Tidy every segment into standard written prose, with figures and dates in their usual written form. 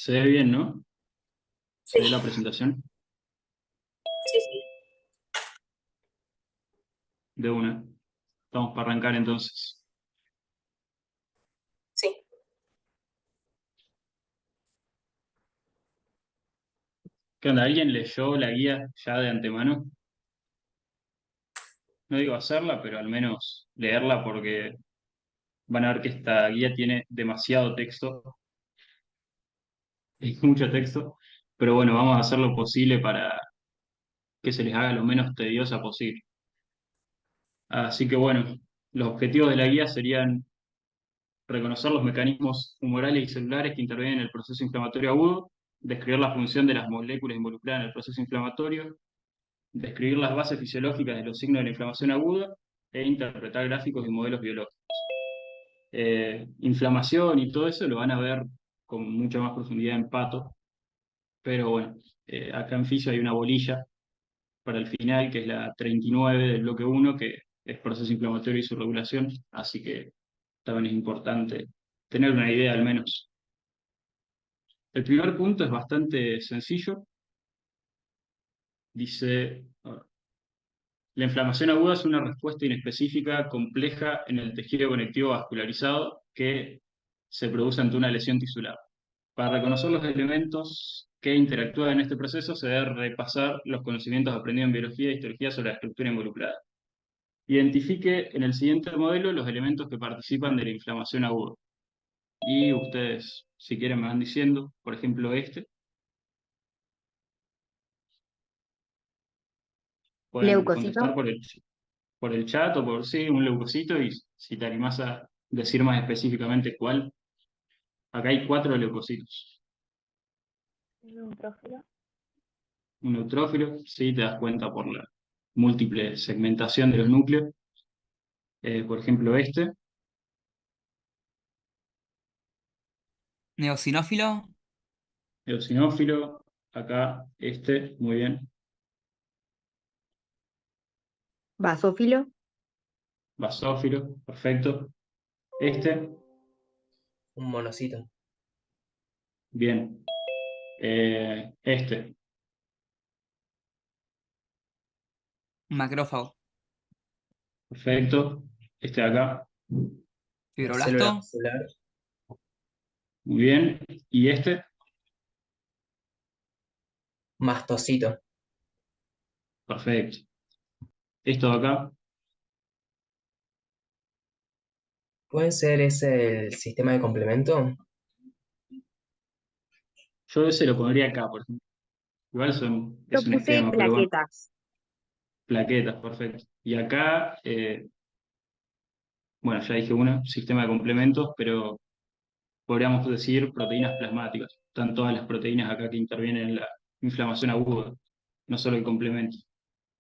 Se ve bien, ¿no? Se Sí, ve la presentación sí, sí. de una. Estamos para arrancar entonces. Sí. ¿Qué onda? ¿Alguien leyó la guía ya de antemano? No digo hacerla, pero al menos leerla porque van a ver que esta guía tiene demasiado texto, es mucho texto, pero bueno, vamos a hacer lo posible para que se les haga lo menos tediosa posible. Así que bueno, los objetivos de la guía serían reconocer los mecanismos humorales y celulares que intervienen en el proceso inflamatorio agudo, describir la función de las moléculas involucradas en el proceso inflamatorio, describir las bases fisiológicas de los signos de la inflamación aguda e interpretar gráficos y modelos biológicos. Inflamación y todo eso lo van a ver con mucha más profundidad en Pato, pero bueno, acá en Fisio hay una bolilla para el final, que es la 39 del bloque uno, que es proceso inflamatorio y su regulación, así que también es importante tener una idea al menos. El primer punto es bastante sencillo, dice, la inflamación aguda es una respuesta inespecífica, compleja en el tejido conectivo vascularizado que se produce ante una lesión tisular. Para reconocer los elementos que interactúan en este proceso, se debe repasar los conocimientos aprendidos en biología e histología sobre la estructura involucrada. Identifique en el siguiente modelo los elementos que participan de la inflamación aguda. Y ustedes, si quieren, me van diciendo, por ejemplo, este, pueden contestar Leucocito, por el chat o por sí, un leucocito, y si te animás a decir más específicamente cuál. Acá hay 4 leucocitos. neutrófilo, Un neutrófilo, sí, te das cuenta por la múltiple segmentación de los núcleos. Por ejemplo, este, Neosinófilo, eosinófilo, acá este, muy bien. basófilo, Basófilo, perfecto. Este, Un monocito. bien. Este, macrófago, perfecto. Este de acá, La célula fibroblasto, muscular. muy bien. Y este, Mastocito. perfecto. Esto de acá, ¿Puede ser ese el sistema de complemento? yo ese lo pondría acá, por ejemplo. Igual yo es un puse esquema, pero bueno, plaquetas. plaquetas, perfecto. Y acá, bueno, ya dije uno, sistema de complementos, pero podríamos decir proteínas plasmáticas. Están todas las proteínas acá que intervienen en la inflamación aguda, no solo el complemento.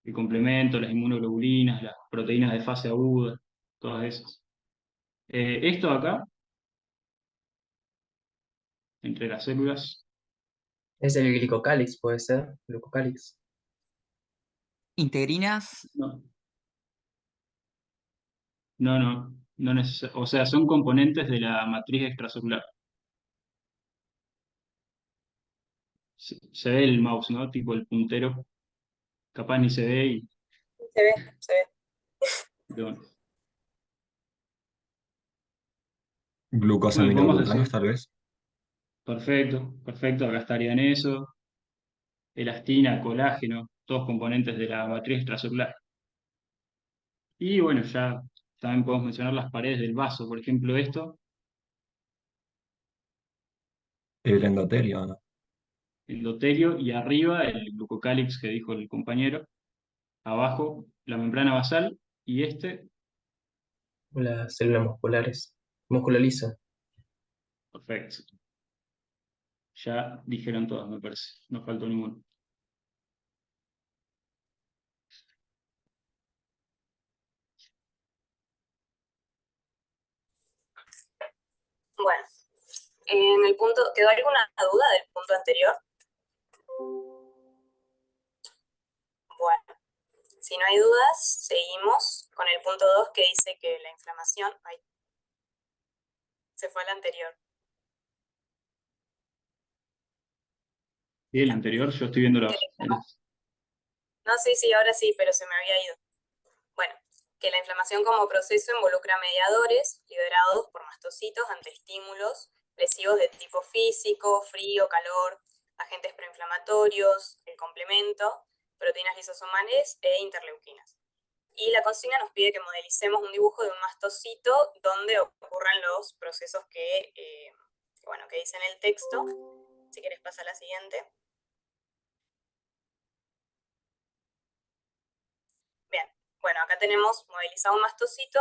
El complemento, las inmunoglobulinas, las proteínas de fase aguda, todas esas. Esto acá, entre las células, Es el glicocálix, puede ser. Glucocálix. integrinas, no, no o sea, son componentes de la matriz extracelular. Se ve el mouse, ¿no? Tipo el puntero, capaz ni se ve y Se ve, se ve. bueno. Bueno, podemos Glucosaminoglutanos, decir, tal vez. perfecto, perfecto, acá estarían eso, elastina, colágeno, todos componentes de la matriz extracelular. Y bueno, ya también podemos mencionar las paredes del vaso, por ejemplo, esto, El endotelio, ¿no? el endotelio, y arriba el glucocálix que dijo el compañero, abajo la membrana basal, y este, Las células musculares. Músculo liso. perfecto. Ya dijeron todas, me parece, no faltó ninguno. Bueno, en el punto, ¿quedó alguna duda del punto anterior? Bueno, si no hay dudas, seguimos con el punto 2 que dice que la inflamación, ay, se fue al anterior. Y el anterior, yo estoy viendo los... No, sí, ahora sí, pero se me había ido. Bueno, que la inflamación como proceso involucra mediadores liberados por mastocitos ante estímulos lesivos de tipo físico, frío, calor, agentes proinflamatorios, el complemento, proteínas lisosomas e interleuquinas. Y la consigna nos pide que modelicemos un dibujo de un mastocito donde ocurran los procesos que dice en el texto. Si quieres pasa a la siguiente. Bien, bueno, acá tenemos modelizado un mastocito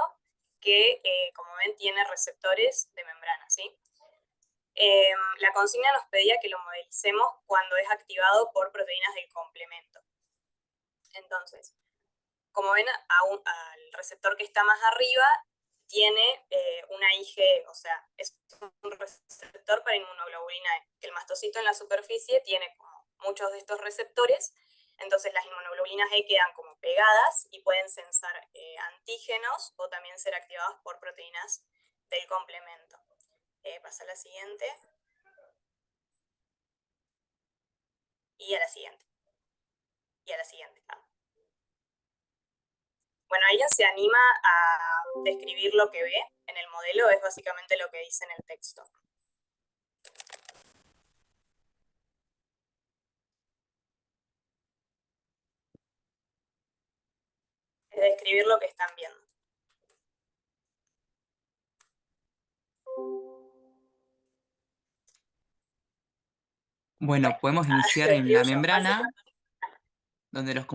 que, como ven, tiene receptores de membrana, ¿sí? La consigna nos pedía que lo modelicemos cuando es activado por proteínas del complemento. Entonces, como ven, al receptor que está más arriba tiene una IgE, o sea, es un receptor para inmunoglobulina E. El mastocito en la superficie tiene como muchos de estos receptores, entonces las inmunoglobulinas E quedan como pegadas y pueden sensar antígenos o también ser activados por proteínas del complemento. Pasa a la siguiente. Y a la siguiente. Y a la siguiente. Bueno, ¿alguien se anima a describir lo que ve en el modelo? Es básicamente lo que dice en el texto. Es describir lo que están viendo. Bueno, podemos iniciar en la membrana, Básicamente, donde los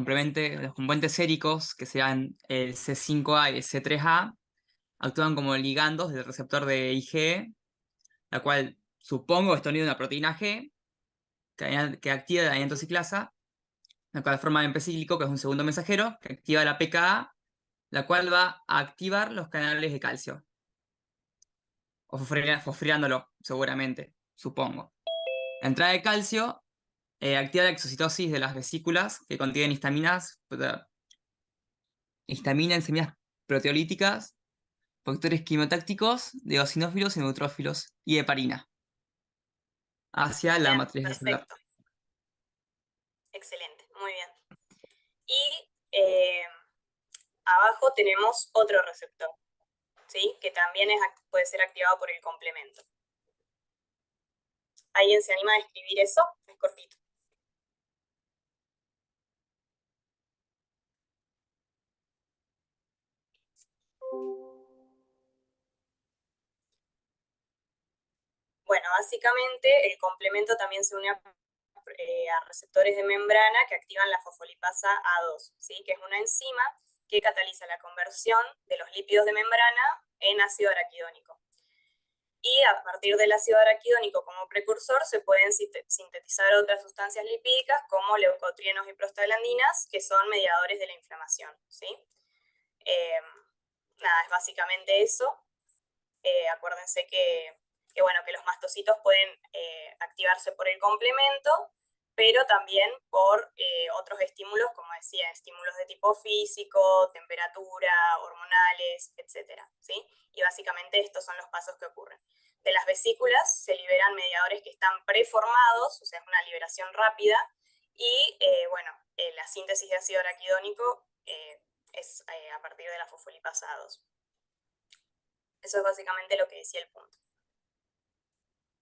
componentes séricos, que sean el C5A y el C3A, actúan como ligandos del receptor de IgE, la cual supongo está unida a una proteína G, que activa la N-ciclasa, la cual forma el cíclico, que es un segundo mensajero, que activa la pKa, la cual va a activar los canales de calcio. O fosforilándolo, seguramente, supongo. La entrada de calcio activa la exocitosis de las vesículas que contienen histamina, enzimas proteolíticas, factores quimiotácticos de eosinófilos y neutrófilos y heparina hacia la bien, matriz celular. perfecto. Excelente, muy bien. Y abajo tenemos otro receptor, ¿sí? Que también puede ser activado por el complemento. ¿Alguien se anima a describir eso? Es cortito. Bueno, básicamente el complemento también se une a receptores de membrana que activan la fosfolipasa A2, ¿sí? Que es una enzima que cataliza la conversión de los lípidos de membrana en ácido araquidónico. Y a partir del ácido araquidónico como precursor se pueden sintetizar otras sustancias lipídicas como leucotrienos y prostaglandinas, que son mediadores de la inflamación, ¿sí? Nada, es básicamente eso. Acuérdense que los mastocitos pueden activarse por el complemento, pero también por otros estímulos, como decía, estímulos de tipo físico, temperatura, hormonales, etcétera, ¿sí? Y básicamente estos son los pasos que ocurren. De las vesículas se liberan mediadores que están preformados, o sea, es una liberación rápida, y la síntesis de ácido araquidónico es a partir de la fosfolipasa A2. Eso es básicamente lo que decía el punto.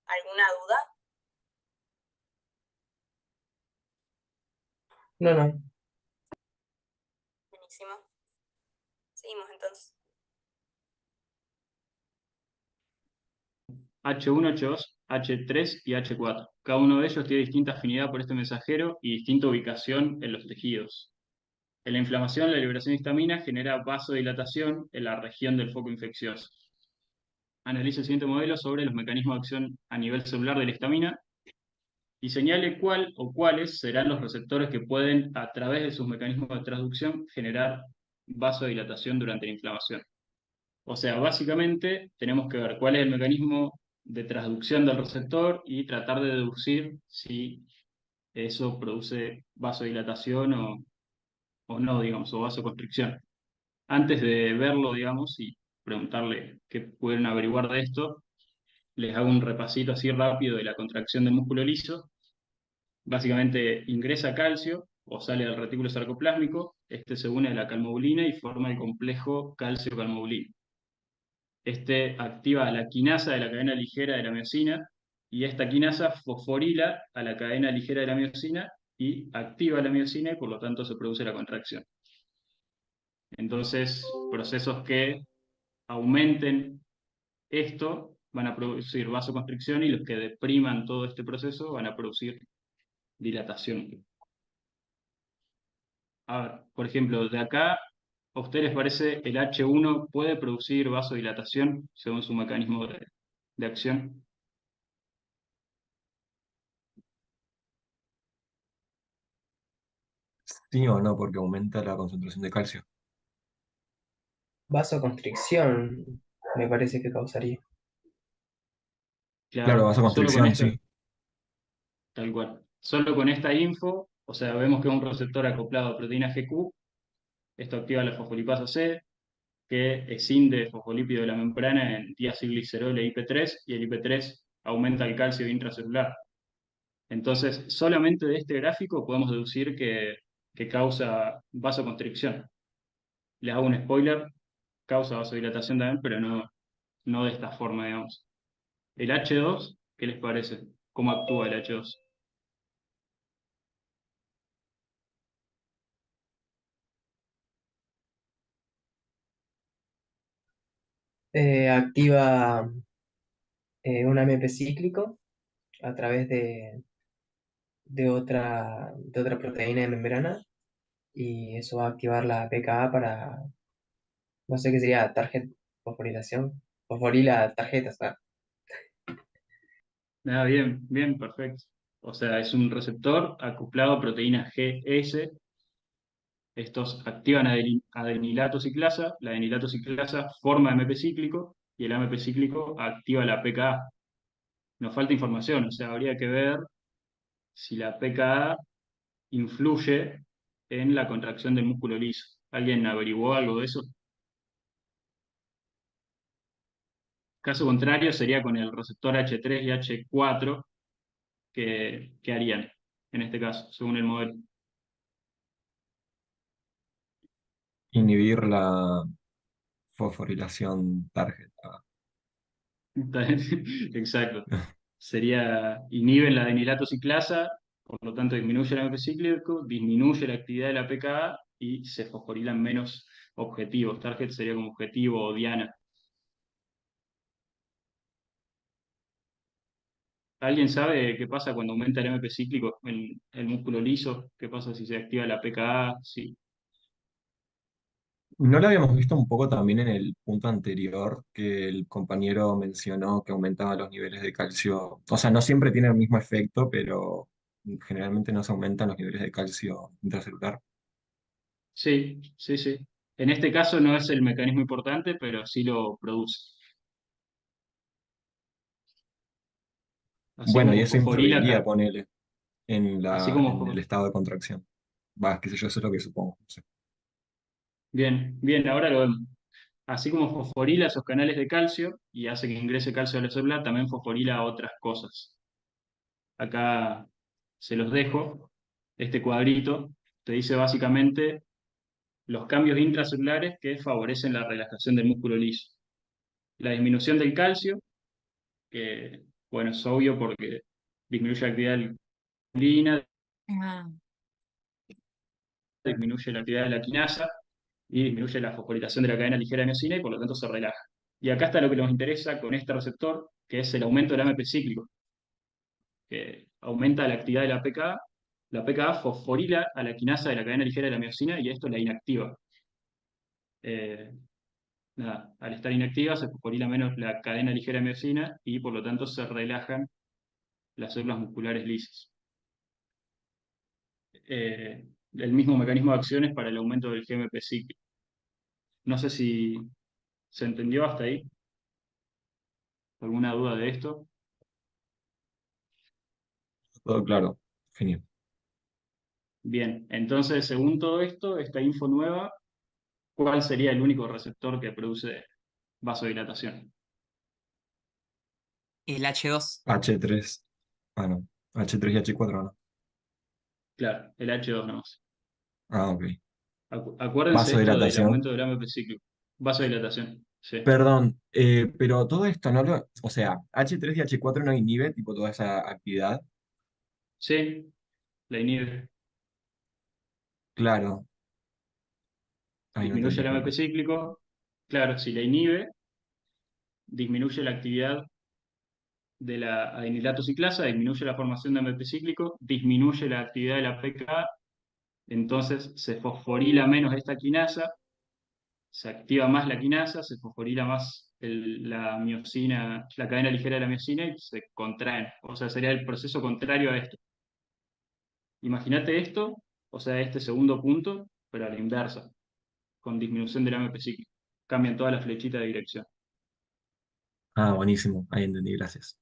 ¿Alguna duda? No. Buenísimo. Seguimos entonces. H1, H2, H3 y H4. Cada uno de ellos tiene distinta afinidad por este mensajero y distinta ubicación en los tejidos. En la inflamación, la liberación de histamina genera vasodilatación en la región del foco infeccioso. Analiza el siguiente modelo sobre los mecanismos de acción a nivel celular de la histamina y señale cuál o cuáles serán los receptores que pueden, a través de sus mecanismos de transducción, generar vasodilatación durante la inflamación. O sea, básicamente tenemos que ver cuál es el mecanismo de transducción del receptor y tratar de deducir si eso produce vasodilatación o no, digamos, o vasoconstricción. Antes de verlo, digamos, y preguntarle qué pueden averiguar de esto, les hago un repasito así rápido de la contracción del músculo liso. Básicamente ingresa calcio o sale del retículo sarcoplásmico, este se une a la calmodulina y forma el complejo calcio-calmodulina. Este activa la quinasa de la cadena ligera de la miosina y esta quinasa fosforila a la cadena ligera de la miosina y activa la miosina y por lo tanto se produce la contracción. Entonces, procesos que aumenten esto van a producir vasoconstricción y los que depriman todo este proceso van a producir dilatación. A ver, por ejemplo, de acá, ¿a ustedes les parece el H1 puede producir vasodilatación según su mecanismo de acción? Sí o no, porque aumenta la concentración de calcio. Vasoconstricción me parece que causaría. Claro, Claro, solo con vasoconstricción, esto, sí. tal cual. Solo con esta info, o sea, vemos que es un receptor acoplado a proteína GQ, esto activa la fosfolipasa C, que escinde fosfolípido de la membrana en diacilglicerol e IP3, y el IP3 aumenta el calcio intracelular. Entonces, solamente de este gráfico podemos deducir que causa vasoconstricción. Les hago un spoiler, causa vasodilatación también, pero no de esta forma, digamos. El H2, ¿qué les parece? ¿Cómo actúa el H2? Activa un AMP cíclico a través de otra proteína de membrana y eso va a activar la PKA para, no sé qué sería, target fosforilación. Fosforila tarjetas, ah. Nada, bien, bien, perfecto. O sea, es un receptor acoplado a proteína GS. Estos activan adenilato ciclasa, la adenilato ciclasa forma AMP cíclico y el AMP cíclico activa la PKA. Nos falta información, o sea, habría que ver si la PKA influye en la contracción del músculo liso. ¿Alguien averiguó algo de eso? Caso contrario, sería con el receptor H3 y H4 que harían en este caso, según el modelo. Inhibir la fosforilación target. Exacto. Sería, inhiben la adenilato ciclasa, por lo tanto disminuye el AMP cíclico, disminuye la actividad de la PKA y se fosforilan menos objetivos. Target sería como objetivo o diana. ¿Alguien sabe qué pasa cuando aumenta el AMP cíclico en el músculo liso? ¿Qué pasa si se activa la PKA? Sí. ¿No lo habíamos visto un poco también en el punto anterior que el compañero mencionó que aumentaba los niveles de calcio? O sea, no siempre tiene el mismo efecto, pero generalmente no se aumentan los niveles de calcio intracelular. Sí, sí, sí. En este caso no es el mecanismo importante, pero sí lo produce. Así Bueno, y como eso fosforila influiría, acá. ponele, Así como en el estado de contracción. Va, qué sé yo, eso es lo que supongo. No sé. bien, bien, ahora lo vemos. Así como fosforila esos canales de calcio y hace que ingrese calcio a la célula, también fosforila otras cosas. Acá se los dejo. Este cuadrito te dice básicamente los cambios intracelulares que favorecen la relajación del músculo liso. La disminución del calcio, que bueno, es obvio porque disminuye la actividad de la insulina, Ah, disminuye la actividad de la quinasa y disminuye la fosforilación de la cadena ligera de miosina y por lo tanto se relaja. Y acá está lo que nos interesa con este receptor, que es el aumento del AMP cíclico, que aumenta la actividad de la PKA. La PKA fosforila a la quinasa de la cadena ligera de la miosina y esto la inactiva. Eh, Nada, al estar inactiva se fosforila menos la cadena ligera de miosina y por lo tanto se relajan las células musculares lisas. El mismo mecanismo de acción es para el aumento del GMP cíclico. No sé si se entendió hasta ahí. ¿Alguna duda de esto? Todo claro. Genial. Bien, entonces, según todo esto, esta info nueva, ¿cuál sería el único receptor que produce vasodilatación? el H2. H3. Ah, no. H3 y H4 no. Claro, el H2 nomás. Ah, ok. Acuérdense esto del Vasodilatación. aumento del AMP cíclico. Vasodilatación, sí. Perdón, pero todo esto no lo, o sea, H3 y H4 no inhibe tipo toda esa actividad. Sí, la inhibe. Claro, ahí no te Disminuye el entendí. AMP cíclico. Claro, si la inhibe, disminuye la actividad de la adenilato ciclasa, disminuye la formación de AMP cíclico, disminuye la actividad de la PKA, entonces se fosforila menos esta quinasa, se activa más la quinasa, se fosforila más la miosina, la cadena ligera de la miosina y se contraen. O sea, sería el proceso contrario a esto. Imagínate esto, o sea, este segundo punto, pero a la inversa, con disminución del AMP cíclico. Cambian todas las flechitas de dirección. Ah, buenísimo, ahí entendí, gracias.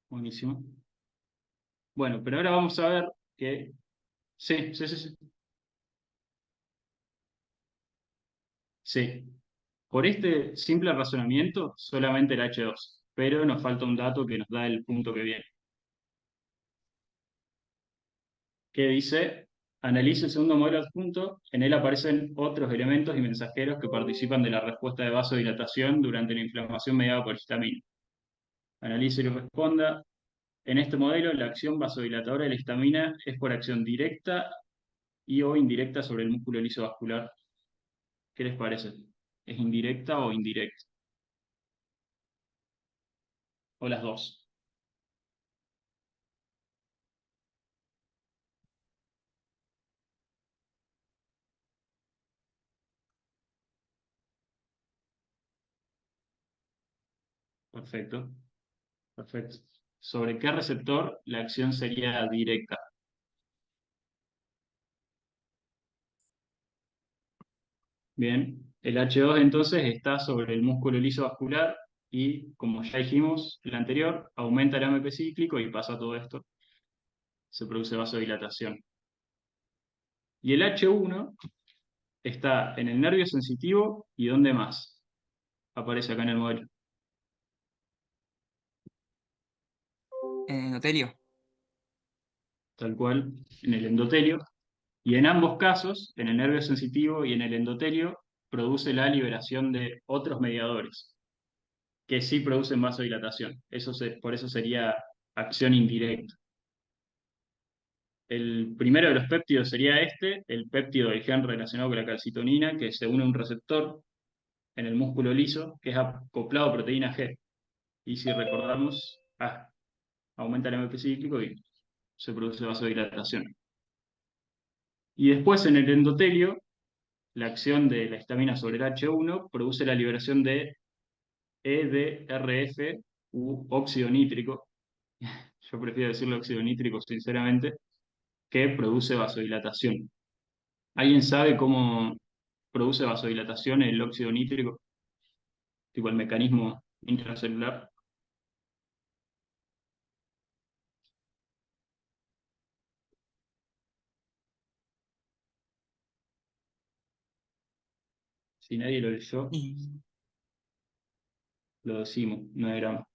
Buenísimo. Bueno, pero ahora vamos a ver que... Sí, sí, sí, sí. Sí. Por este simple razonamiento, solamente el H2, pero nos falta un dato que nos da el punto que viene, que dice, analice el segundo modelo adjunto, en él aparecen otros elementos y mensajeros que participan de la respuesta de vasodilatación durante la inflamación mediada por histamina. Analice y responda, en este modelo la acción vasodilatadora de la histamina es por acción directa y o indirecta sobre el músculo liso vascular. ¿Qué les parece? ¿Es indirecta o indirecta? O las dos. Perfecto. Perfecto. ¿Sobre qué receptor la acción sería directa? Bien, el H2 entonces está sobre el músculo liso vascular y, como ya dijimos el anterior, aumenta el AMP cíclico y pasa todo esto, se produce vasodilatación. Y el H1 está en el nervio sensitivo y ¿dónde más? Aparece acá en el modelo. Noterio. Tal cual, en el endotelio. Y en ambos casos, en el nervio sensitivo y en el endotelio, produce la liberación de otros mediadores que sí producen vasodilatación. Por eso sería acción indirecta. El primero de los péptidos sería este, el péptido del gen relacionado con la calcitonina, que se une a un receptor en el músculo liso, que es acoplado a proteína G. Y si recordamos, aumenta el AMP cíclico y se produce vasodilatación. Y después en el endotelio, la acción de la histamina sobre el H1 produce la liberación de EDRF u óxido nítrico, yo prefiero decirlo óxido nítrico sinceramente, que produce vasodilatación. ¿Alguien sabe cómo produce vasodilatación el óxido nítrico? Tipo el mecanismo intracelular. Si nadie lo leyó, Y lo decimos, no hay drama.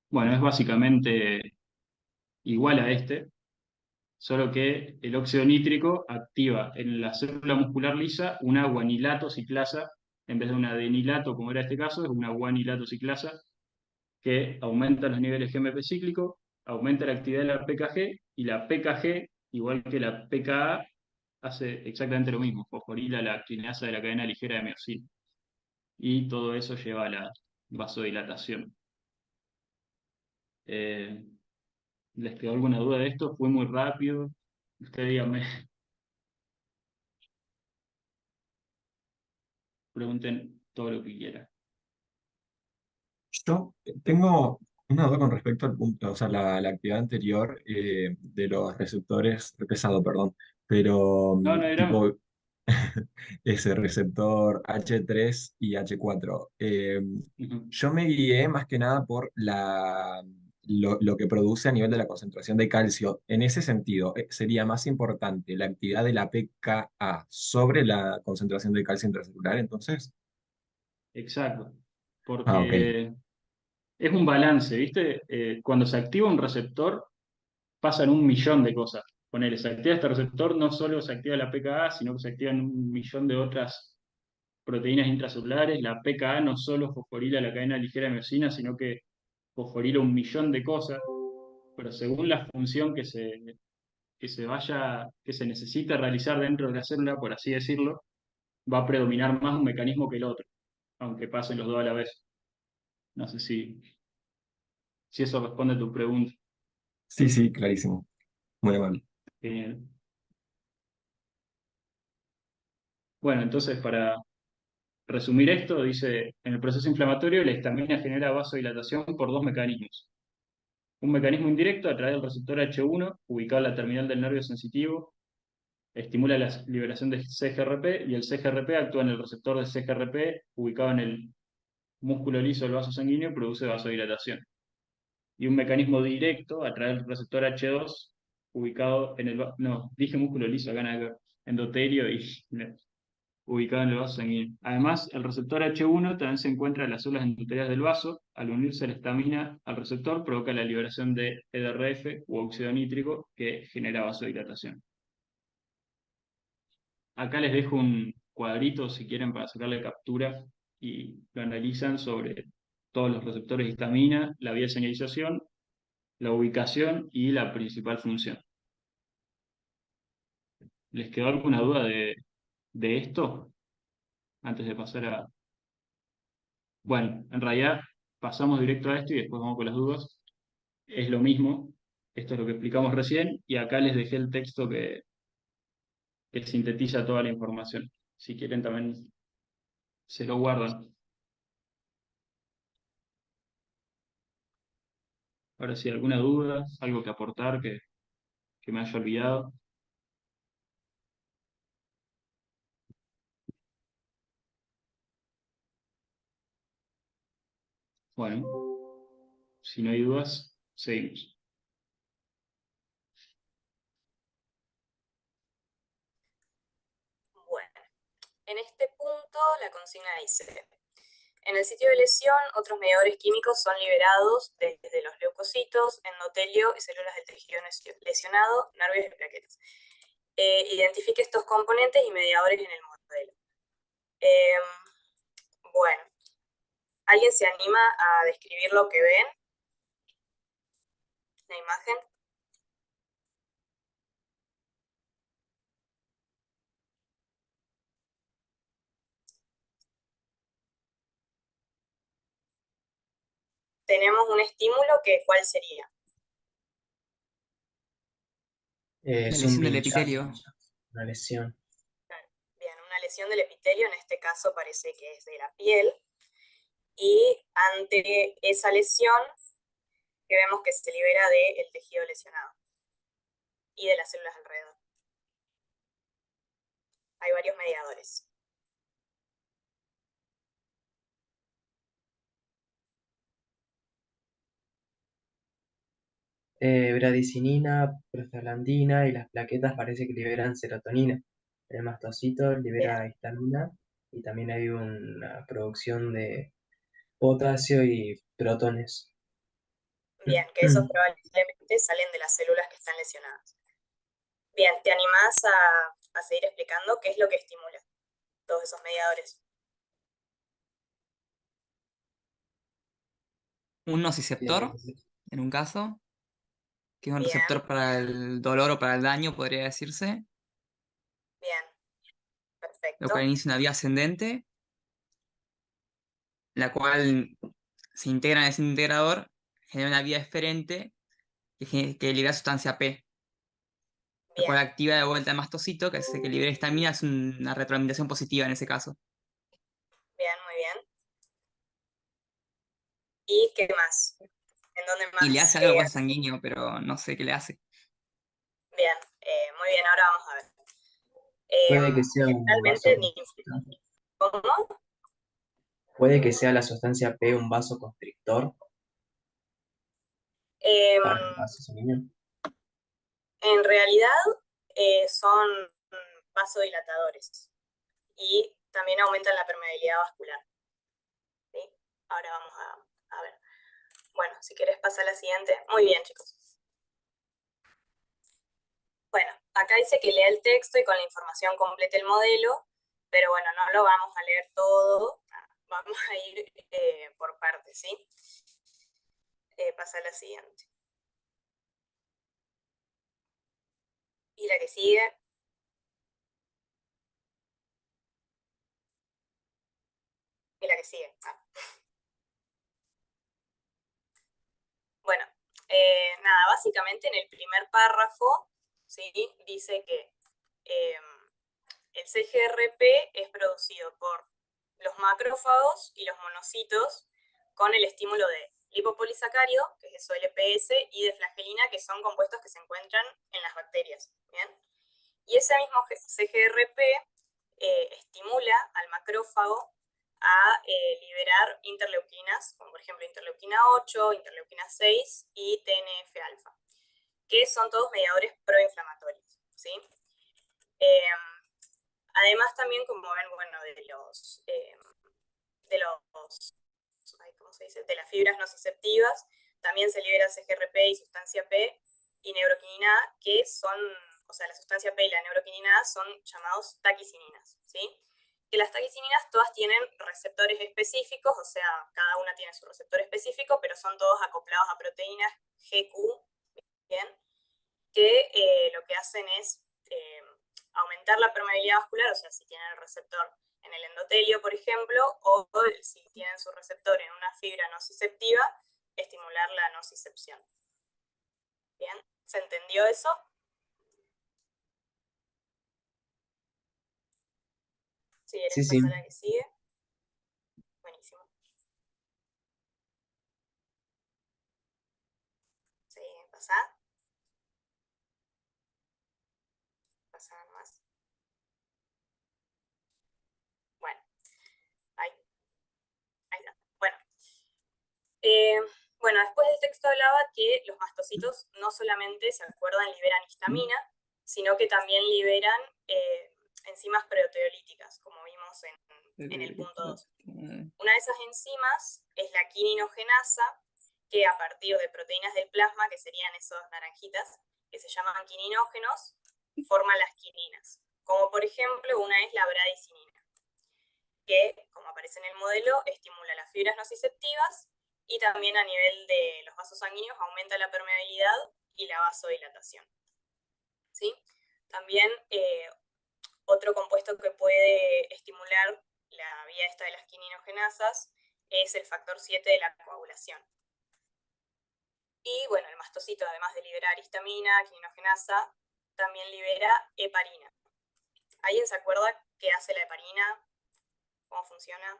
Bueno, es básicamente igual a este, solo que el óxido nítrico activa en la célula muscular lisa una guanilato ciclasa, en vez de una adenilato, como era este caso, es una guanilato ciclasa, que aumenta los niveles GMP cíclico, aumenta la actividad de la PKG, y la PKG, igual que la PKA, hace exactamente lo mismo, fosforila la quinasa de la cadena ligera de miosina. Y todo eso lleva a la vasodilatación. Eh, ¿Les quedó alguna duda de esto? ¿Fue muy rápido? Usted dígame, pregunten todo lo que quieran. Yo tengo una duda con respecto al punto, o sea, la actividad anterior de los receptores, pesado, perdón, pero No, no hay drama. tipo ese receptor H3 y H4. Ujú. Yo me guié más que nada por lo que produce a nivel de la concentración de calcio. En ese sentido, ¿sería más importante la actividad de la PKA sobre la concentración de calcio intracelular, entonces? Exacto. Ah, ok. Porque es un balance, ¿viste? Cuando se activa un receptor, pasan un millón de cosas. Ponele, se activa este receptor, no solo se activa la PKA, sino que se activan un millón de otras proteínas intracelulares. La PKA no solo fosforila la cadena ligera de miosina, sino que fosforila un millón de cosas, pero según la función que se necesita realizar dentro de la célula, por así decirlo, va a predominar más un mecanismo que el otro, aunque pasen los dos a la vez. No sé si eso responde a tu pregunta. Sí, sí, clarísimo. Muy amable. Genial. Bueno, entonces para resumir esto, dice, en el proceso inflamatorio la histamina genera vasodilatación por dos mecanismos. Un mecanismo indirecto a través del receptor H1, ubicado en la terminal del nervio sensitivo, estimula la liberación de CGRP y el CGRP actúa en el receptor de CGRP, ubicado en el músculo liso del vaso sanguíneo, produce vasodilatación. Y un mecanismo directo a través del receptor H2, ubicado en el... No, dije músculo liso, acá nada que ver, endotelio y ubicado en el vaso sanguíneo. Además, el receptor H1 también se encuentra en las células endoteliales del vaso. Al unirse la histamina al receptor, provoca la liberación de EDRF u óxido nítrico que genera vasodilatación. Acá les dejo un cuadrito si quieren para sacarle captura y lo analizan sobre todos los receptores de histamina, la vía de señalización, la ubicación y la principal función. ¿Les quedó alguna duda de esto antes de pasar a... Bueno, en realidad pasamos directo a esto y después vamos con las dudas. Es lo mismo, esto es lo que explicamos recién y acá les dejé el texto que sintetiza toda la información. Si quieren también se lo guardan. Ahora sí, alguna duda, algo que aportar que me haya olvidado. Bueno, si no hay dudas, seguimos. Bueno, en este punto la consigna dice: en el sitio de lesión, otros mediadores químicos son liberados desde los leucocitos, endotelio y células del tejido lesionado, nervios y plaquetas. Identifique estos componentes y mediadores en el modelo. Bueno, ¿alguien se anima a describir lo que ven? La imagen. Tenemos un estímulo que, ¿cuál sería? La Es un lesión del pinchazo, epitelio. una lesión. Bien, una lesión del epitelio, en este caso parece que es de la piel, y ante esa lesión, que vemos que se libera del tejido lesionado y de las células alrededor. Hay varios mediadores. Bradicinina, prostaglandina y las plaquetas parece que liberan serotonina. El mastocito Bien, libera histamina y también hay una producción de potasio y protones. bien, que esos probablemente salen de las células que están lesionadas. Bien, ¿te animás a seguir explicando qué es lo que estimula todos esos mediadores? Un nociceptor, Eh, en un caso, que es un Bien, receptor para el dolor o para el daño, podría decirse, bien, lo cual perfecto. inicia una vía ascendente, la cual se integra en ese integrador, genera una vía eferente que libera sustancia P, la cual Bien, activa de vuelta el mastocito, que hace que libere histamina, es una retroalimentación positiva en ese caso. bien, muy bien. ¿Y qué más? ¿En dónde Y le más? hace algo al vaso sanguíneo, pero no sé qué le hace. Bien, muy bien, ahora vamos a ver. puede que sea un Generalmente, vasoconstrictor. ¿cómo? Puede que sea la sustancia P un vasoconstrictor Em, para el vaso sanguíneo. en realidad son vasodilatadores y también aumentan la permeabilidad vascular. ¿Sí? Ahora vamos a ver. Bueno, si querés pasar a la siguiente. Muy bien, chicos. Bueno, acá dice que lea el texto y con la información complete el modelo, pero bueno, no lo vamos a leer todo, vamos a ir por partes, ¿sí? Pasa a la siguiente. Y la que sigue. Y la que sigue. Bueno, nada, básicamente en el primer párrafo, ¿sí? Dice que el CGRP es producido por los macrófagos y los monocitos con el estímulo de lipopolisacárido, que es eso LPS, y de flagelina, que son compuestos que se encuentran en las bacterias. ¿Bien? Y ese mismo CGRP estimula al macrófago a liberar interleuquinas, como por ejemplo interleuquina 8, interleuquina 6 y TNF-alfa, que son todos mediadores proinflamatorios, ¿sí? Además también, como ven, bueno, ¿cómo se dice? De las fibras nociceptivas, también se libera CGRP y sustancia P y neuroquinina A, que son, o sea, la sustancia P y la neuroquinina A son llamados taquicininas, ¿sí? Que las taquicininas todas tienen receptores específicos, o sea, cada una tiene su receptor específico, pero son todos acoplados a proteínas GQ, ¿bien? Que lo que hacen es aumentar la permeabilidad vascular, o sea, si tienen el receptor en el endotelio, por ejemplo, o si tienen su receptor en una fibra nociceptiva, estimular la nocicepción. ¿Bien? ¿Se entendió eso? Si querés Sí, sí. pasar a la que sigue. Buenísimo. Sí, pasá. Pasá más. Bueno, ahí está. Bueno. Bueno, después del texto hablaba que los mastocitos no solamente, se acuerdan, liberan histamina, sino que también liberan enzimas proteolíticas, como vimos en el punto 2. Una de esas enzimas es la quininogenasa, que a partir de proteínas del plasma, que serían esos naranjitas, que se llaman quininógenos, forman las quininas. Como por ejemplo, una es la bradicinina, que, como aparece en el modelo, estimula las fibras nociceptivas y también a nivel de los vasos sanguíneos aumenta la permeabilidad y la vasodilatación. ¿Sí? También otro compuesto que puede estimular la vía esta de las quininogenasas es el factor 7 de la coagulación. Y bueno, el mastocito, además de liberar histamina, quininogenasa, también libera heparina. ¿Alguien se acuerda qué hace la heparina? ¿Cómo funciona?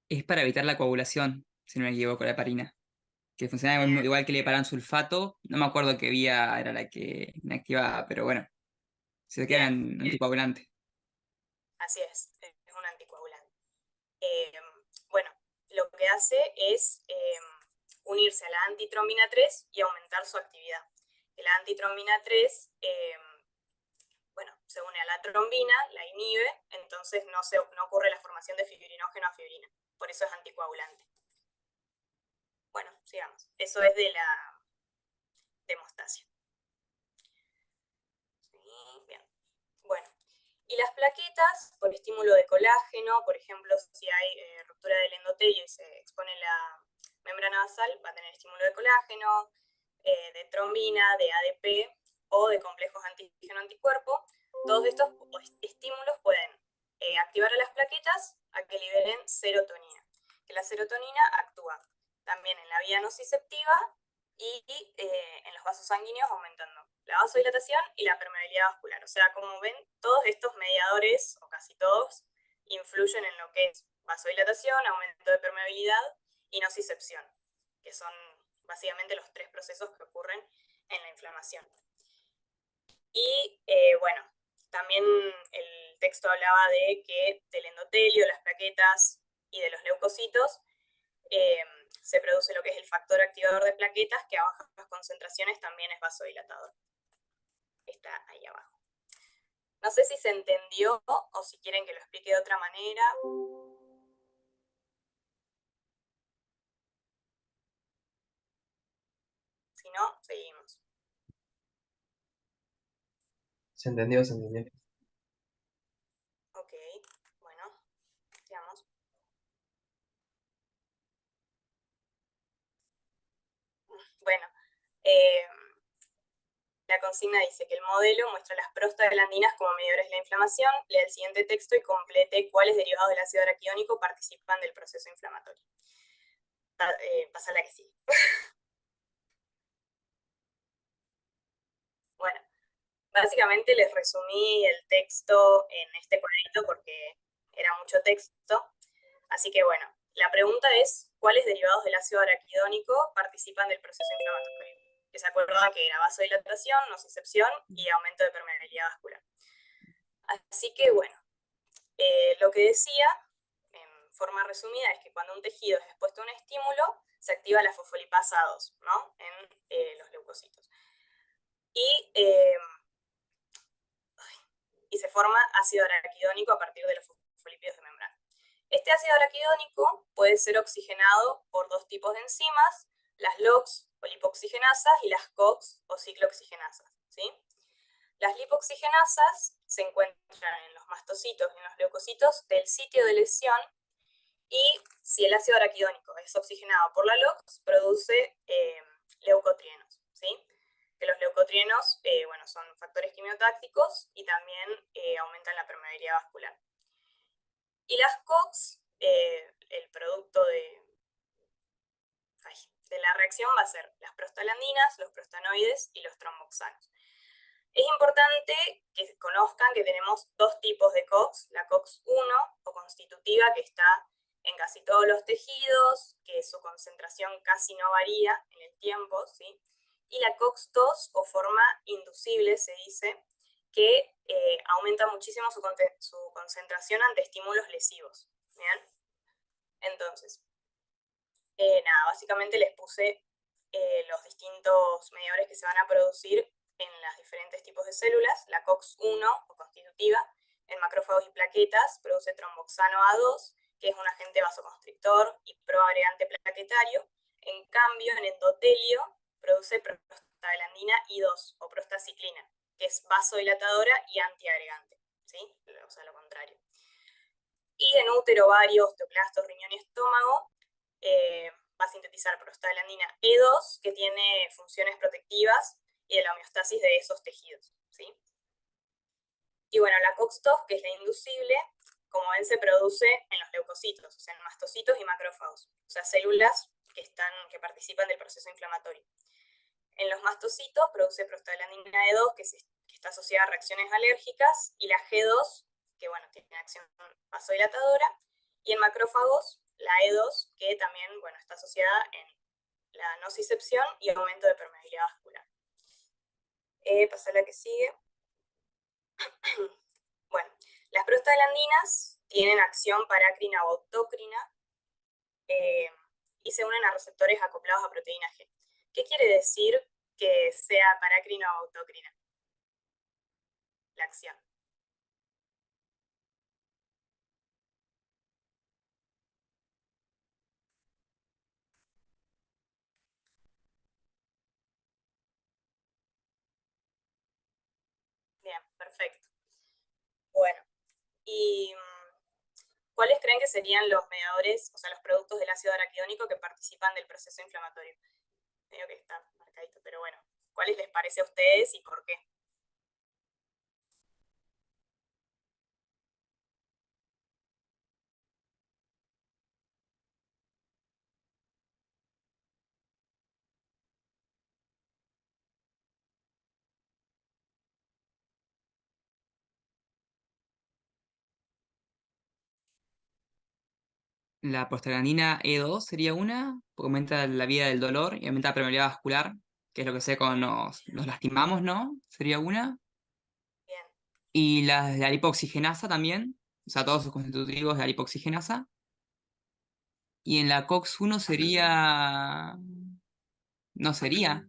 Es para evitar la coagulación, si no me equivoco, la heparina. Que funciona igual que el heparansulfato. No me acuerdo qué vía era la que inactivaba, pero bueno, se queda en anticoagulante. Así es un anticoagulante. Bueno, lo que hace es unirse a la antitrombina 3 y aumentar su actividad. La antitrombina 3, bueno, se une a la trombina, la inhibe, entonces no ocurre la formación de fibrinógeno a fibrina. Por eso es anticoagulante. Bueno, sigamos. Eso es de la hemostasia. Sí, bien. Bueno, y las plaquetas, por estímulo de colágeno, por ejemplo, si hay ruptura del endotelio y se expone la membrana basal, va a tener estímulo de colágeno, de trombina, de ADP o de complejos antígeno-anticuerpo. Todos estos estímulos pueden activar a las plaquetas a que liberen serotonina. Que la serotonina actúa también en la vía nociceptiva y en los vasos sanguíneos, aumentando la vasodilatación y la permeabilidad vascular. O sea, como ven, todos estos mediadores, o casi todos, influyen en lo que es vasodilatación, aumento de permeabilidad y nocicepción, que son básicamente los tres procesos que ocurren en la inflamación. Y bueno, también el texto hablaba de que del endotelio, las plaquetas y de los leucocitos se produce lo que es el factor activador de plaquetas, que a bajas concentraciones también es vasodilatador. Está ahí abajo. No sé si se entendió o si quieren que lo explique de otra manera. Si no, seguimos. Se entendió, se entendió. Ok, bueno, sigamos. Bueno, eh, la consigna dice que el modelo muestra las prostaglandinas como medidores de la inflamación. Lea el siguiente texto y complete cuáles derivados del ácido araquidónico participan del proceso inflamatorio. Pasa la que sigue. Bueno, básicamente les resumí el texto en este cuadrito porque era mucho texto. Así que bueno, la pregunta es, ¿cuáles derivados del ácido araquidónico participan del proceso inflamatorio? Que se acuerdan que era vasodilatación, nocicepción y aumento de permeabilidad vascular. Así que bueno, lo que decía, en forma resumida, es que cuando un tejido es expuesto a un estímulo, se activa la fosfolipasa 2, ¿no? En los leucocitos. Y se forma ácido araquidónico a partir de los fosfolípidos de membrana. Este ácido araquidónico puede ser oxigenado por dos tipos de enzimas, las LOX o lipoxigenasas y las COX o ciclooxigenasas, ¿sí? Las lipoxigenasas se encuentran en los mastocitos y en los leucocitos del sitio de lesión, y si el ácido araquidónico es oxigenado por la LOX, produce leucotrienos, ¿sí? Que los leucotrienos, bueno, son factores quimiotácticos y también aumentan la permeabilidad vascular. Y las COX, el producto de la reacción va a ser las prostaglandinas, los prostanoides y los tromboxanos. Es importante que conozcan que tenemos dos tipos de COX, la COX-1 o constitutiva, que está en casi todos los tejidos, que su concentración casi no varía en el tiempo, ¿sí? Y la COX-2 o forma inducible, se dice, que aumenta muchísimo su concentración ante estímulos lesivos. ¿Bien? Entonces, nada, básicamente les puse los distintos mediadores que se van a producir en los diferentes tipos de células. La COX-1 o constitutiva, en macrófagos y plaquetas, produce tromboxano A2, que es un agente vasoconstrictor y proagregante plaquetario. En cambio, en endotelio produce prostaglandina I2 o prostaciclina, que es vasodilatadora y antiagregante, ¿sí? O sea, lo contrario. Y en útero, ovario, osteoclastos, riñón y estómago, va a sintetizar prostaglandina E2, que tiene funciones protectivas y de la homeostasis de esos tejidos, ¿sí? Y bueno, la COX-2, que es la inducible, como ven, se produce en los leucocitos, o sea, en mastocitos y macrófagos, o sea, células que participan del proceso inflamatorio. En los mastocitos produce prostaglandina E2, que está asociada a reacciones alérgicas, y la G2, que bueno, tiene acción vasodilatadora, y en macrófagos la E2, que también, bueno, está asociada en la nocicepción y aumento de permeabilidad vascular. Pasa a la que sigue. Bueno, las prostaglandinas tienen acción parácrina o autócrina y se unen a receptores acoplados a proteína G. ¿Qué quiere decir que sea parácrina o autócrina la acción? Bien, perfecto. Bueno, ¿y cuáles creen que serían los mediadores, o sea, los productos del ácido araquidónico que participan del proceso inflamatorio? Creo que está marcadito, pero bueno, ¿cuáles les parece a ustedes y por qué? La prostaglandina E2 sería una, porque aumenta la vida del dolor y aumenta la permeabilidad vascular, que es lo que sé cuando nos lastimamos, ¿no? Sería una. Bien, Y la lipoxigenasa también, o sea, todos sus constitutivos de la lipoxigenasa. Y en la COX-1 sería... No sería.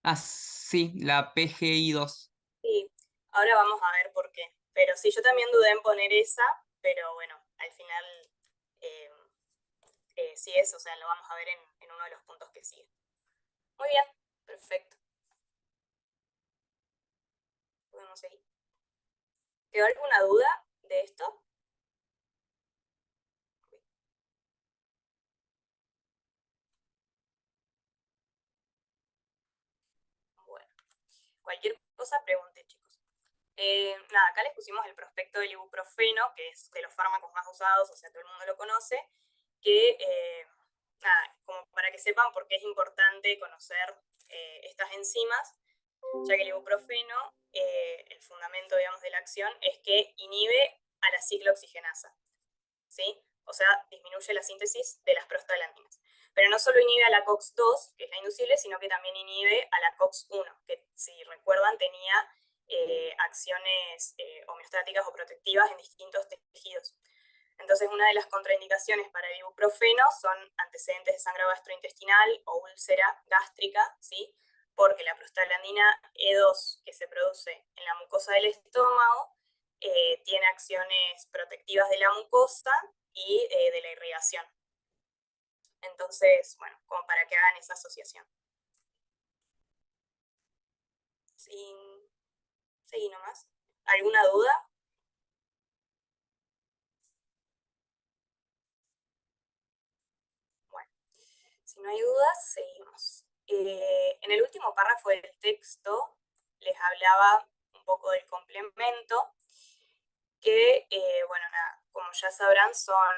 Ah, sí, la PGI2. sí. Ahora vamos a ver por qué. Pero sí, yo también dudé en poner esa, pero bueno, al final sí es, o sea, lo vamos a ver en uno de los puntos que sigue. Muy bien, perfecto. Podemos seguir. ¿Quedó alguna duda de esto? Bueno, cualquier cosa pregunte, chicos. Nada, acá les pusimos el prospecto del ibuprofeno, que es de los fármacos más usados, o sea, todo el mundo lo conoce, que, nada, como para que sepan por qué es importante conocer estas enzimas, ya que el ibuprofeno, el fundamento, digamos, de la acción es que inhibe a la ciclooxigenasa, ¿sí? O sea, disminuye la síntesis de las prostaglandinas. Pero no solo inhibe a la COX-2, que es la inducible, sino que también inhibe a la COX-1, que si recuerdan tenía acciones homeostáticas o protectivas en distintos tejidos. Entonces, una de las contraindicaciones para el ibuprofeno son antecedentes de sangrado gastrointestinal o úlcera gástrica, ¿sí? Porque la prostaglandina E2 que se produce en la mucosa del estómago tiene acciones protectivas de la mucosa y de la irrigación. Entonces, bueno, como para que hagan esa asociación. Seguí nomás. ¿Alguna duda? Bueno, si no hay dudas, seguimos. En el último párrafo del texto les hablaba un poco del complemento, que, bueno, nada, como ya sabrán, son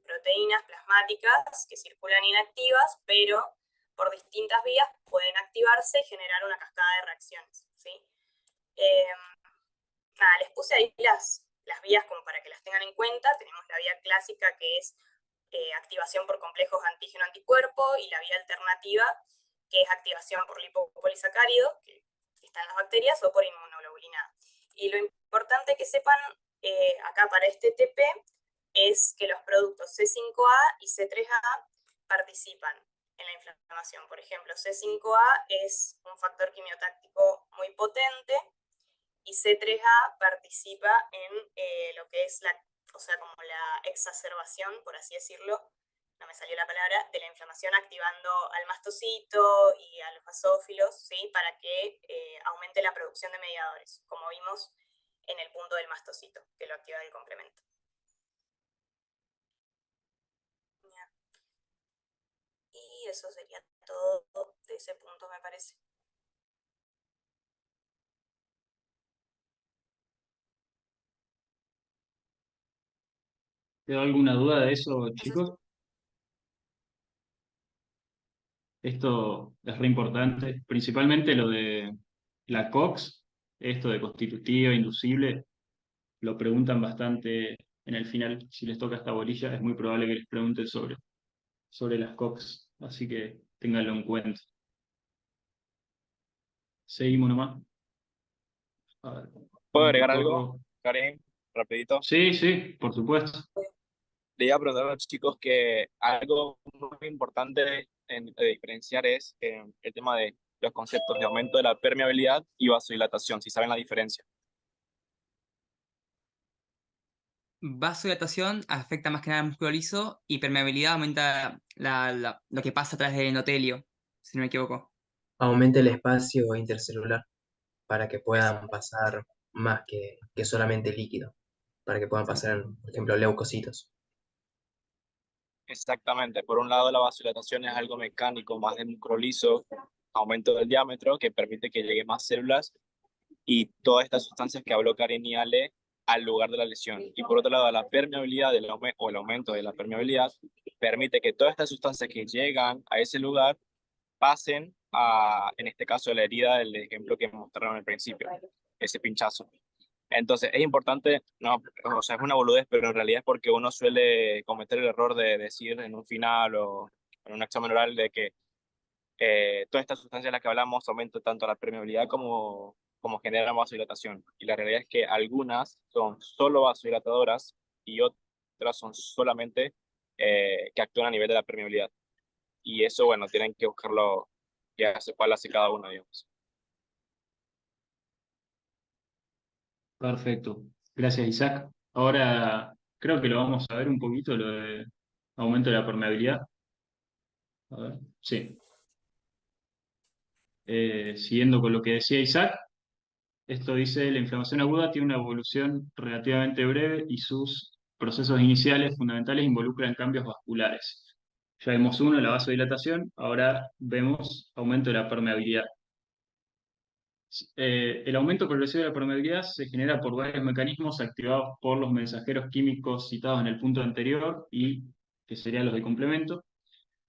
proteínas plasmáticas que circulan inactivas, pero por distintas vías pueden activarse y generar una cascada de reacciones, ¿sí? Nada, les puse ahí las vías como para que las tengan en cuenta. Tenemos la vía clásica, que es activación por complejos antígeno-anticuerpo, y la vía alternativa, que es activación por lipopolisacárido, que está en las bacterias, o por inmunoglobulina. Y lo importante que sepan acá para este TP es que los productos C5A y C3A participan en la inflamación. Por ejemplo, C5A es un factor quimiotáctico muy potente, y C3A participa en lo que es o sea, como la exacerbación, por así decirlo, no me salió la palabra, de la inflamación, activando al mastocito y a los basófilos, ¿sí? Para que aumente la producción de mediadores, como vimos en el punto del mastocito, que lo activa el complemento. Y eso sería todo de ese punto, me parece. ¿Quedó alguna duda de eso, chicos? Esto es re importante, principalmente lo de la COX, esto de constitutiva, inducible, lo preguntan bastante en el final. Si les toca esta bolilla, es muy probable que les pregunten sobre las COX, así que ténganlo en cuenta. Seguimos nomás. A ver, ¿Puedo un agregar algo, poco. Karim? Rapidito. Sí, sí, por supuesto. Le iba a preguntar a los chicos que algo muy importante de diferenciar es el tema de los conceptos de aumento de la permeabilidad y vasodilatación, si saben la diferencia. Vasodilatación afecta más que nada al músculo liso y permeabilidad aumenta lo que pasa a través del endotelio, si no me equivoco. Aumenta el espacio intercelular para que puedan pasar más que solamente líquido, para que puedan pasar, por ejemplo, leucocitos. Exactamente. Por un lado, la vasodilatación es algo mecánico, más de músculo liso, aumento del diámetro, que permite que llegue más células y todas estas sustancias que habló Karen y Ale al lugar de la lesión. Y por otro lado, la permeabilidad o el aumento de la permeabilidad permite que todas estas sustancias que llegan a ese lugar pasen a, en este caso, la herida del ejemplo que mostraron al principio, ese pinchazo. Entonces, es importante, no, o sea, es una boludez, pero en realidad es porque uno suele cometer el error de decir en un final o en un examen oral de que todas estas sustancias de las que hablamos aumentan tanto la permeabilidad como generan vasodilatación. Y la realidad es que algunas son solo vasodilatadoras y otras son solamente que actúan a nivel de la permeabilidad. Y eso, bueno, tienen que buscarlo, cuál hace cada uno, digamos. Perfecto. Gracias, Isaac. Ahora creo que lo vamos a ver un poquito, lo de aumento de la permeabilidad. A ver, sí. Siguiendo con lo que decía Isaac, esto dice, la inflamación aguda tiene una evolución relativamente breve y sus procesos iniciales fundamentales involucran cambios vasculares. Ya vimos uno, la vasodilatación, ahora vemos aumento de la permeabilidad. El aumento progresivo de la permeabilidad se genera por varios mecanismos activados por los mensajeros químicos citados en el punto anterior y que serían los de complemento,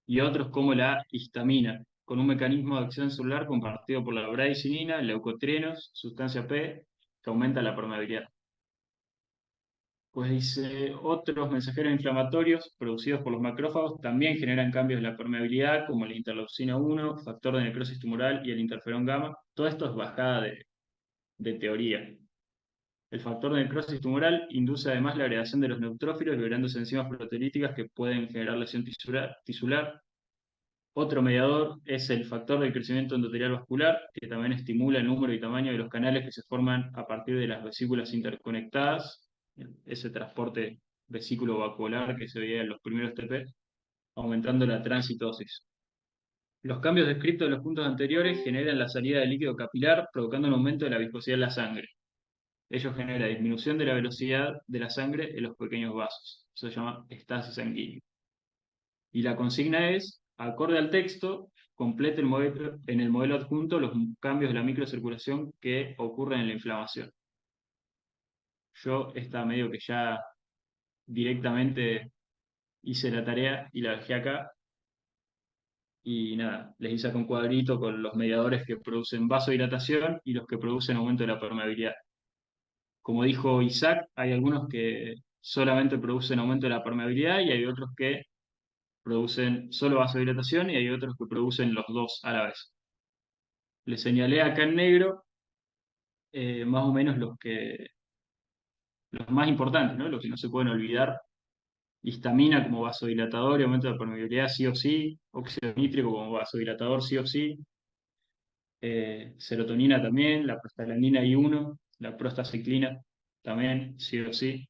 y otros como la histamina, con un mecanismo de acción celular compartido por la bradicininina, leucotrienos, sustancia P, que aumenta la permeabilidad. Pues dice, otros mensajeros inflamatorios producidos por los macrófagos también generan cambios en la permeabilidad, como la interleucina 1, factor de necrosis tumoral y el interferón gamma. Todo esto es bajada de teoría. El factor de necrosis tumoral induce además la agregación de los neutrófilos, liberando enzimas proteolíticas que pueden generar lesión tisular. Otro mediador es el factor del crecimiento endotelial vascular, que también estimula el número y tamaño de los canales que se forman a partir de las vesículas interconectadas, ese transporte vesículo-vacuolar que se veía en los primeros TP, aumentando la transitosis. Los cambios descritos en los puntos anteriores generan la salida de líquido capilar, provocando un aumento de la viscosidad de la sangre. Ello genera disminución de la velocidad de la sangre en los pequeños vasos. Eso se llama estasis sanguínea. Y la consigna es, acorde al texto, complete en el modelo adjunto los cambios de la microcirculación que ocurren en la inflamación. Yo esta medio que ya directamente hice la tarea y la dejé acá. Y nada, les hice acá un cuadrito con los mediadores que producen vasodilatación y los que producen aumento de la permeabilidad. Como dijo Isaac, hay algunos que solamente producen aumento de la permeabilidad y hay otros que producen solo vasodilatación y hay otros que producen los dos a la vez. Les señalé acá en negro más o menos los más importantes, ¿no? Los que no se pueden olvidar. Histamina como vasodilatador y aumento de la permeabilidad sí o sí, óxido nítrico como vasodilatador sí o sí, serotonina también, la prostaglandina I1, la prostaciclina también sí o sí.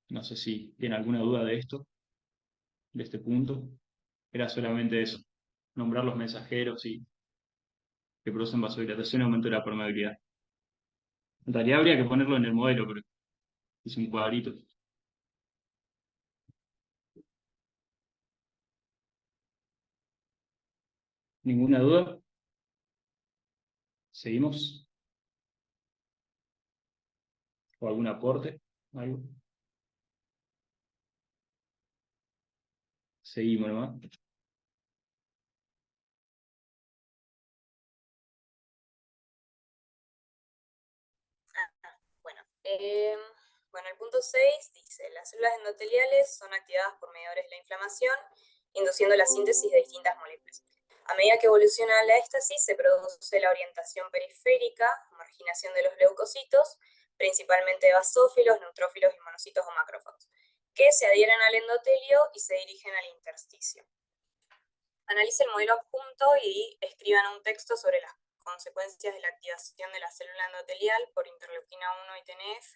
No sé si tiene alguna duda de esto, de este punto. Era solamente eso, nombrar los mensajeros y que producen vasodilatación y aumento de la permeabilidad. En realidad habría que ponerlo en el modelo, pero hice un cuadrito. ¿Ninguna duda? ¿Seguimos? ¿O algún aporte? ¿Algo? Seguimos nomás. Bueno, el punto 6 dice, las células endoteliales son activadas por mediadores de la inflamación, induciendo la síntesis de distintas moléculas. A medida que evoluciona la éstasis, se produce la orientación periférica, marginación de los leucocitos, principalmente basófilos, neutrófilos y monocitos o macrófagos, que se adhieren al endotelio y se dirigen al intersticio. Analice el modelo adjunto y escriban un texto sobre las consecuencias de la activación de la célula endotelial por interleuquina 1 y TNF,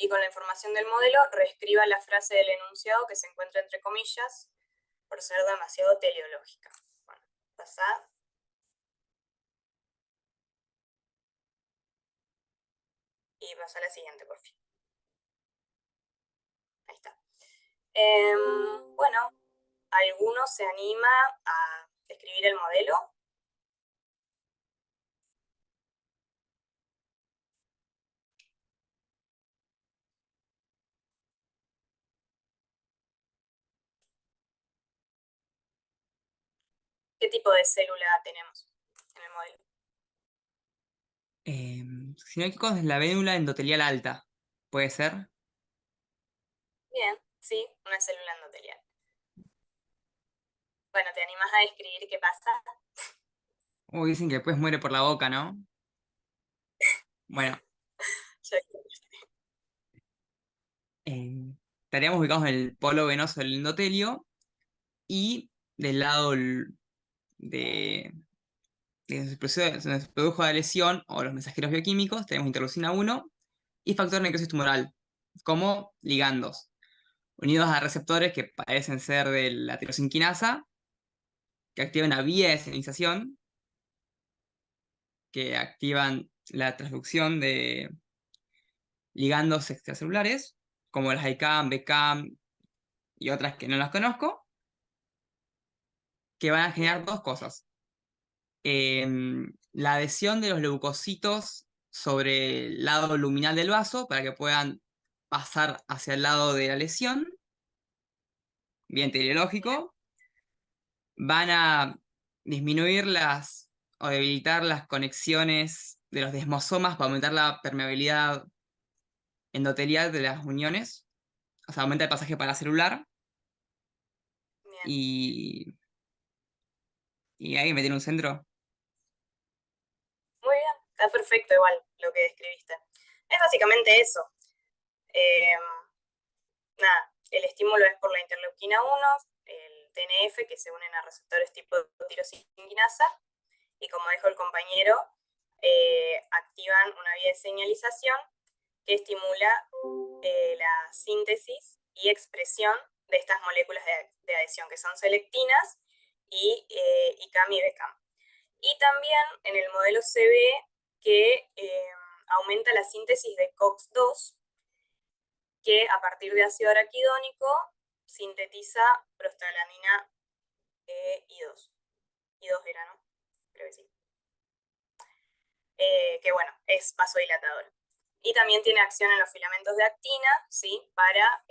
y con la información del modelo reescriba la frase del enunciado que se encuentra entre comillas por ser demasiado teleológica. Bueno, pasá. Y pasa a la siguiente, por fin. Ahí está. Bueno, ¿alguno se anima a escribir el modelo? ¿Qué tipo de célula tenemos en el modelo? Si no hay es la vénula endotelial alta. ¿Puede ser? Bien, sí, una célula endotelial. Bueno, ¿te animás a describir qué pasa? Dicen que después muere por la boca, ¿no? Bueno, estaríamos ubicados en el polo venoso del endotelio y del lado de donde se produjo la lesión o los mensajeros bioquímicos, tenemos interleucina 1 y factor de necrosis tumoral, como ligandos, unidos a receptores que parecen ser de la tirosinquinasa, que activan una vía de señalización, que activan la transducción de ligandos extracelulares, como las ICAM, BCAM y otras que no las conozco, que van a generar dos cosas. La adhesión de los leucocitos sobre el lado luminal del vaso para que puedan pasar hacia el lado de la lesión, bien teleológico. Van a disminuir o debilitar las conexiones de los desmosomas para aumentar la permeabilidad endotelial de las uniones, o sea, aumenta el pasaje paracelular. Bien. Y ahí me tiene un centro. Muy bien, está perfecto igual lo que describiste. Es básicamente eso. Nada, el estímulo es por la interleuquina 1, el TNF, que se unen a receptores tipo tirosinquinasa, y como dijo el compañero, activan una vía de señalización que estimula la síntesis y expresión de estas moléculas de adhesión, que son selectinas y ICAM y BCAM. Y también en el modelo se ve que aumenta la síntesis de COX-2, que a partir de ácido araquidónico sintetiza prostaglandina I2. I2 era, ¿no? Creo que sí. Que bueno, es vasodilatador. Y también tiene acción en los filamentos de actina, ¿sí? Para,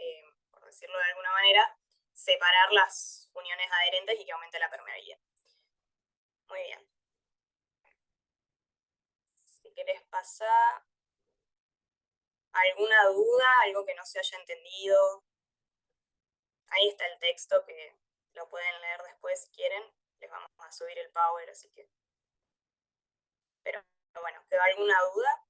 por decirlo de alguna manera, separar las uniones adherentes y que aumente la permeabilidad. Muy bien. Si querés pasar alguna duda, algo que no se haya entendido. Ahí está el texto que lo pueden leer después si quieren. Les vamos a subir el power, así que... Pero bueno, ¿quedó alguna duda?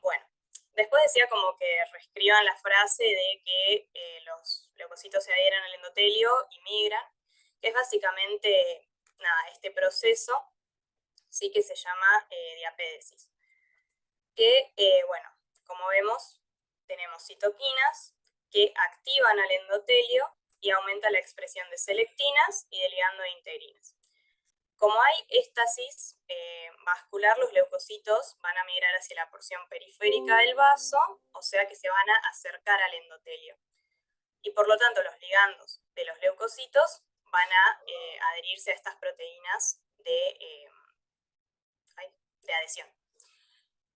Bueno, después decía como que reescriban la frase de que los leucocitos se adhieren al endotelio y migran, que es básicamente, nada, este proceso, sí, que se llama diapédesis. Que, bueno, como vemos, tenemos citoquinas que activan al endotelio y aumenta la expresión de selectinas y de ligando de integrinas. Como hay éstasis vascular, los leucocitos van a migrar hacia la porción periférica del vaso, o sea que se van a acercar al endotelio. Y por lo tanto, los ligandos de los leucocitos van a adherirse a estas proteínas de adhesión.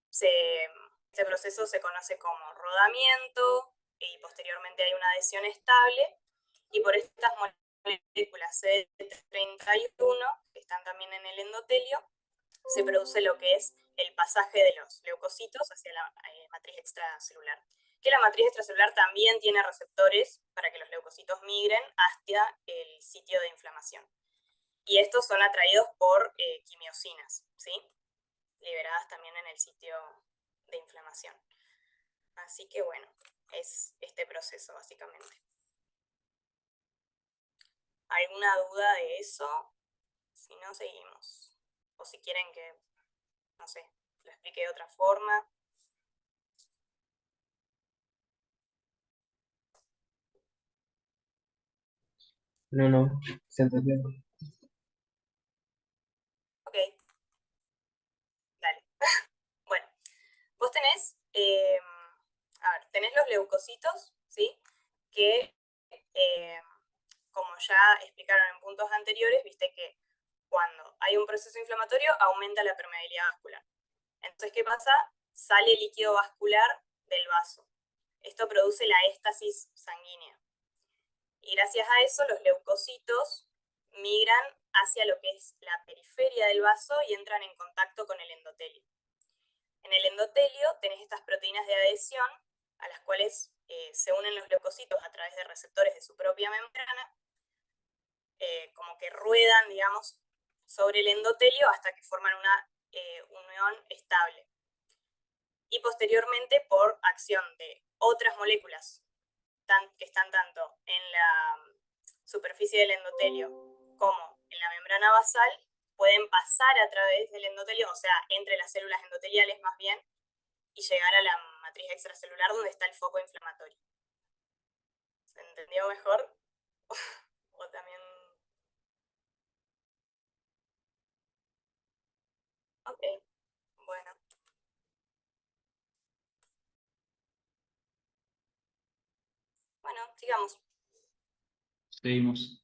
Este proceso se conoce como rodamiento y posteriormente hay una adhesión estable, y por estas moléculas CD31, que están también en el endotelio, se produce lo que es el pasaje de los leucocitos hacia la matriz extracelular. Que la matriz extracelular también tiene receptores para que los leucocitos migren hacia el sitio de inflamación. Y estos son atraídos por quimiosinas, ¿sí? Liberadas también en el sitio de inflamación. Así que bueno, es este proceso básicamente. ¿Alguna duda de eso? Si no, seguimos. O si quieren que, no sé, lo explique de otra forma. No, se entendió. Ok, dale. Bueno, vos tenés, tenés los leucocitos, ¿sí? Que, como ya explicaron en puntos anteriores, viste que cuando hay un proceso inflamatorio aumenta la permeabilidad vascular. Entonces, ¿qué pasa? Sale líquido vascular del vaso. Esto produce la éstasis sanguínea. Y gracias a eso los leucocitos migran hacia lo que es la periferia del vaso y entran en contacto con el endotelio. En el endotelio tenés estas proteínas de adhesión a las cuales se unen los leucocitos a través de receptores de su propia membrana, como que ruedan, digamos, sobre el endotelio hasta que forman una unión estable. Y posteriormente, por acción de otras moléculas que están tanto en la superficie del endotelio como en la membrana basal pueden pasar a través del endotelio, o sea, entre las células endoteliales más bien, y llegar a la matriz extracelular donde está el foco inflamatorio. ¿Se entendió mejor? O también... Ok, bueno. Bueno, sigamos. Seguimos.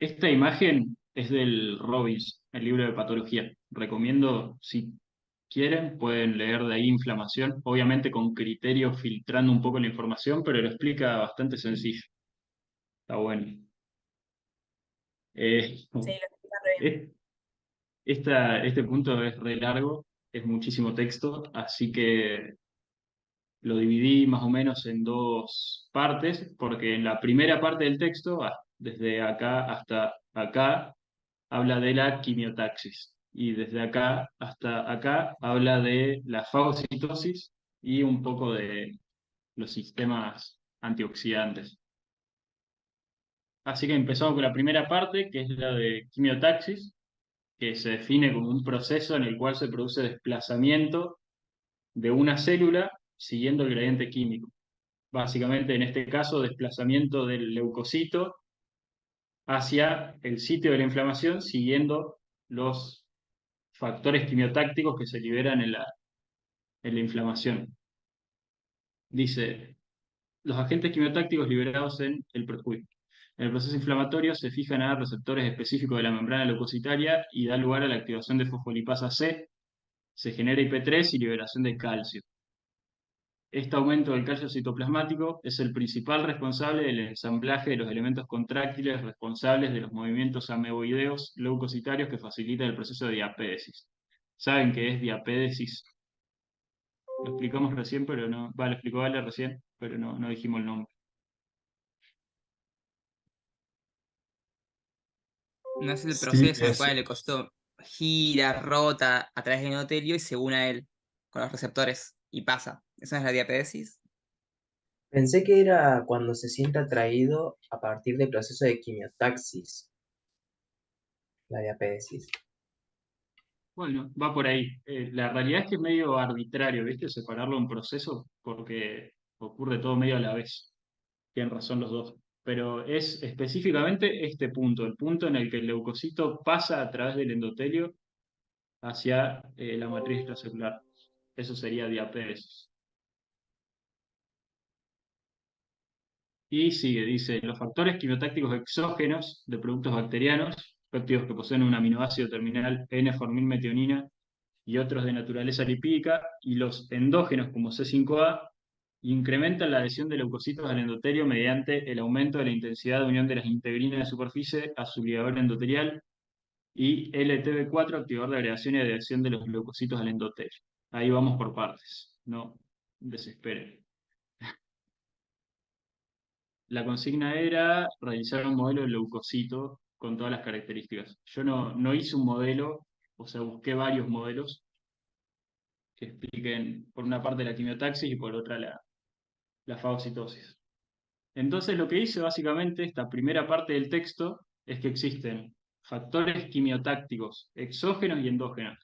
Esta imagen es del Robbins, el libro de patología. Recomiendo, si quieren, pueden leer de ahí inflamación, obviamente con criterio filtrando un poco la información, pero lo explica bastante sencillo. Está bueno. Sí, lo explica re bien. Es- este punto es re largo, es muchísimo texto, así que lo dividí más o menos en dos partes, porque en la primera parte del texto, desde acá hasta acá, habla de la quimiotaxis, y desde acá hasta acá habla de la fagocitosis y un poco de los sistemas antioxidantes. Así que empezamos con la primera parte, que es la de quimiotaxis, que se define como un proceso en el cual se produce desplazamiento de una célula siguiendo el gradiente químico. Básicamente, en este caso, desplazamiento del leucocito hacia el sitio de la inflamación siguiendo los factores quimiotácticos que se liberan en la inflamación. Dice, los agentes quimiotácticos liberados en el proceso inflamatorio se fijan a receptores específicos de la membrana leucocitaria y da lugar a la activación de fosfolipasa C, se genera IP3 y liberación de calcio. Este aumento del calcio citoplasmático es el principal responsable del ensamblaje de los elementos contráctiles responsables de los movimientos ameboideos leucocitarios que facilitan el proceso de diapédesis. ¿Saben qué es diapédesis? Lo explicamos recién, pero no. Lo explicó Vale recién, pero no dijimos el nombre. No es el Sí, proceso en el cual el leucocito gira, rota a través del endotelio y se une a él con los receptores y pasa. ¿Esa es la diapedesis? Pensé que era cuando se siente atraído a partir del proceso de quimiotaxis, la diapédesis. Bueno, va por ahí. La realidad es que es medio arbitrario, ¿viste? Separarlo en procesos porque ocurre todo medio a la vez. Tienen razón los dos. Pero es específicamente este punto, el punto en el que el leucocito pasa a través del endotelio hacia la matriz extracelular. Eso sería diapédesis. Y sigue, dice, los factores quimiotácticos exógenos de productos bacterianos, péptidos que poseen un aminoácido terminal N-formilmetionina y otros de naturaleza lipídica, y los endógenos como C5a, incrementan la adhesión de leucocitos al endotelio mediante el aumento de la intensidad de unión de las integrinas de superficie a su ligador endotelial y LTB4, activador de agregación y adhesión de los leucocitos al endotelio. Ahí vamos por partes, no desesperen. La consigna era realizar un modelo de leucocito con todas las características. Yo no hice un modelo, o sea, busqué varios modelos que expliquen por una parte la quimiotaxis y por otra la fagocitosis. Entonces lo que hice básicamente, esta primera parte del texto, es que existen factores quimiotácticos exógenos y endógenos.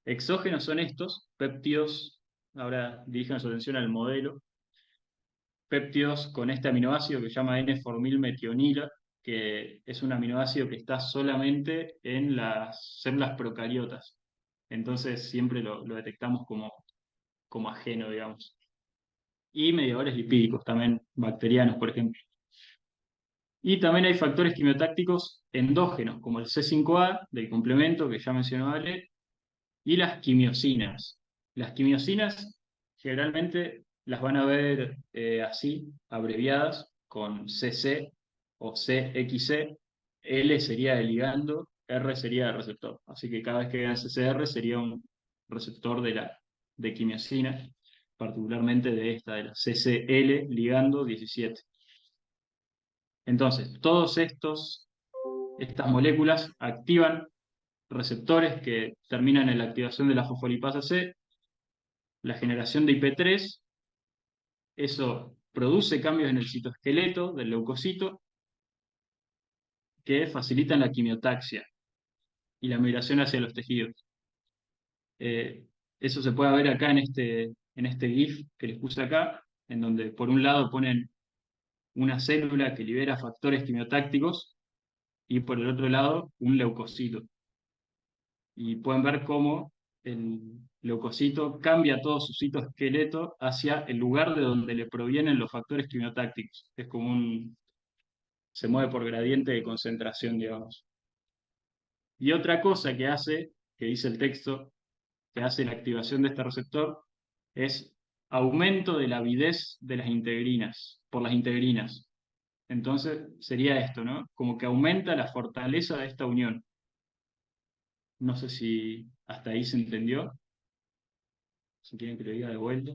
Exógenos son estos, péptidos, ahora dirijan su atención al modelo, péptidos con este aminoácido que se llama N-formilmetionina, que es un aminoácido que está solamente en las células procariotas. Entonces siempre lo detectamos como ajeno, digamos. Y mediadores lipídicos, también bacterianos, por ejemplo. Y también hay factores quimiotácticos endógenos, como el C5a del complemento que ya mencionó Ale, y las quimiosinas. Las quimiosinas generalmente las van a ver así, abreviadas, con CC o CXC. L sería de ligando, R sería de receptor. Así que cada vez que vean CCR sería un receptor de quimiosina, particularmente de esta, de la CCL ligando 17. Entonces, estas moléculas activan receptores que terminan en la activación de la fosfolipasa C, la generación de IP3, eso produce cambios en el citoesqueleto del leucocito que facilitan la quimiotaxia y la migración hacia los tejidos. Eh, Eso se puede ver acá en este GIF que les puse acá, en donde por un lado ponen una célula que libera factores quimiotácticos y por el otro lado un leucocito. Y pueden ver cómo el leucocito cambia todo su citoesqueleto hacia el lugar de donde le provienen los factores quimiotácticos. Es como se mueve por gradiente de concentración, digamos. Y otra cosa que hace, que dice el texto, que hace la activación de este receptor, es aumento de la avidez de las integrinas, por las integrinas. Entonces sería esto, ¿no? Como que aumenta la fortaleza de esta unión. No sé si hasta ahí se entendió. Si quieren que lo diga de vuelta.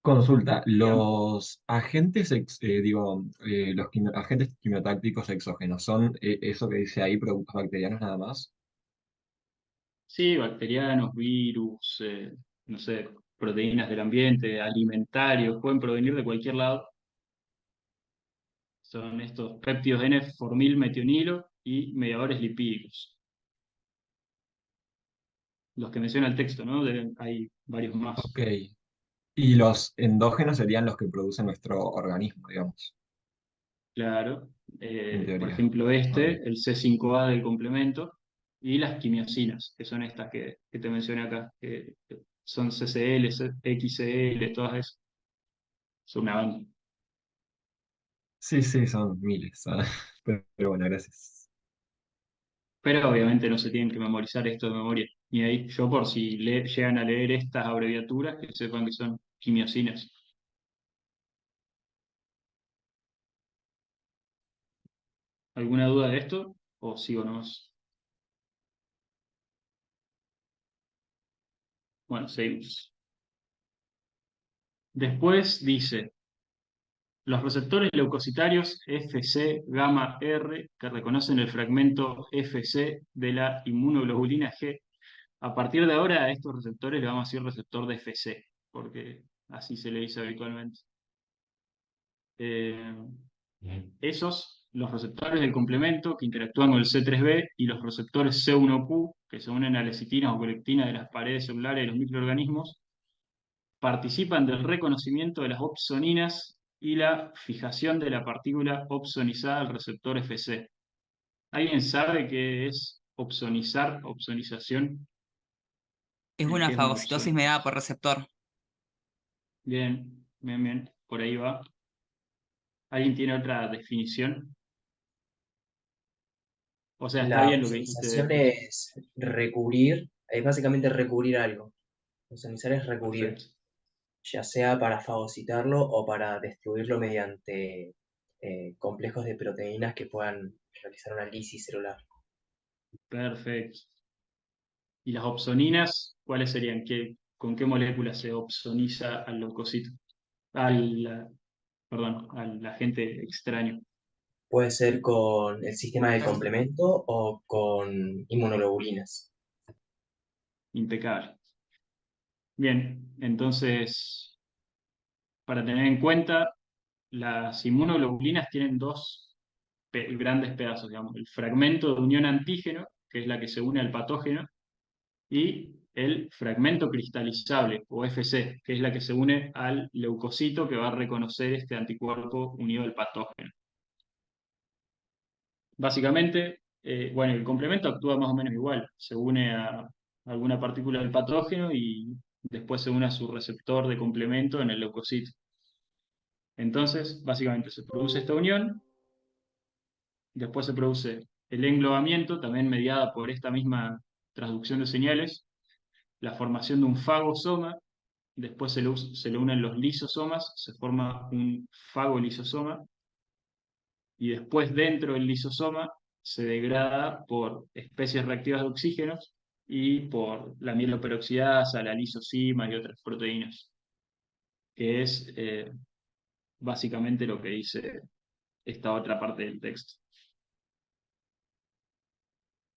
Consulta, Digamos. los agentes, agentes quimiotácticos exógenos, ¿son eso que dice ahí, productos bacterianos nada más? Sí, bacterianos, virus, no sé, proteínas del ambiente, alimentarios, pueden provenir de cualquier lado. Son estos péptidos N-formil metionilo y mediadores lipídicos. Los que menciona el texto, ¿no? Hay varios más. Ok. Y los endógenos serían los que producen nuestro organismo, digamos, Claro. en Por teoría. ejemplo, Ok. el C5A del complemento, y las quimiosinas, que son estas que te mencioné acá, que son CCL, XCL, todas esas. Son una banda. Sí, sí, son miles. Pero bueno, gracias. Pero obviamente no se tienen que memorizar esto de memoria. Ni ahí, yo por si llegan a leer estas abreviaturas, que sepan que son quimiosinas. ¿Alguna duda de esto? ¿O sigo nomás? Bueno, seguimos. Después dice, los receptores leucocitarios Fc gamma R que reconocen el fragmento Fc de la inmunoglobulina G. A partir de ahora a estos receptores le vamos a decir receptor de Fc, porque así se le dice habitualmente. Eh, los receptores del complemento que interactúan con el C3b y los receptores C1q, que se unen a lecitina o colectina de las paredes celulares de los microorganismos, participan del reconocimiento de las opsoninas y la fijación de la partícula opsonizada al receptor Fc. ¿Alguien sabe qué es opsonizar, opsonización? Es ¿Y una qué es una fagocitosis opsón? mediada por receptor. Bien, bien, bien, por ahí va. ¿Alguien tiene otra definición? O sea, está La bien lo que dijiste ozonización después. es recubrir, es básicamente recubrir algo. Ozonizar es recubrir, Perfecto. ya sea para fagocitarlo o para destruirlo mediante complejos de proteínas que puedan realizar una lisis celular. Perfecto. ¿Y las opsoninas, cuáles serían? ¿Con qué molécula se opsoniza al leucocito? Al, perdón, al agente extraño. Puede ser con el sistema de complemento o con inmunoglobulinas. Impecable. Bien, entonces, para tener en cuenta, las inmunoglobulinas tienen dos grandes pedazos, digamos, el fragmento de unión antígeno, que es la que se une al patógeno, y el fragmento cristalizable, o FC, que es la que se une al leucocito que va a reconocer este anticuerpo unido al patógeno. Básicamente, bueno, el complemento actúa más o menos igual, se une a alguna partícula del patógeno y después se une a su receptor de complemento en el leucocito. Entonces, básicamente se produce esta unión, después se produce el englobamiento, también mediada por esta misma transducción de señales, la formación de un fagosoma, después se le unen los lisosomas, se forma un fagolisosoma, y después dentro del lisosoma se degrada por especies reactivas de oxígenos y por la mieloperoxidasa, la lisosima y otras proteínas, que es básicamente lo que dice esta otra parte del texto.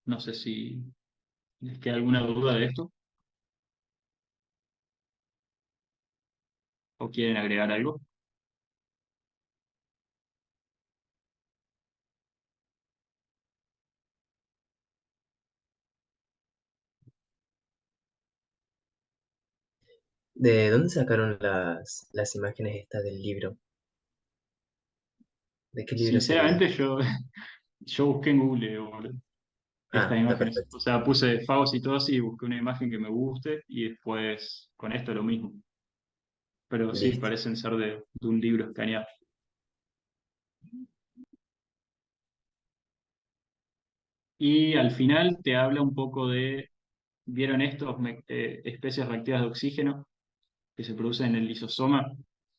No sé si les queda alguna duda de esto. ¿O quieren agregar algo? ¿De dónde sacaron las imágenes estas del libro? ¿De qué libro sería? Sinceramente, yo busqué en Google, boludo, Ah, estas está imágenes. perfecto. O sea, puse fagocitosis y busqué una imagen que me guste y después con esto lo mismo. Pero sí, Listo. parecen ser de un libro escaneado. Y al final te habla un poco de, ¿vieron estos especies reactivas de oxígeno que se producen en el lisosoma?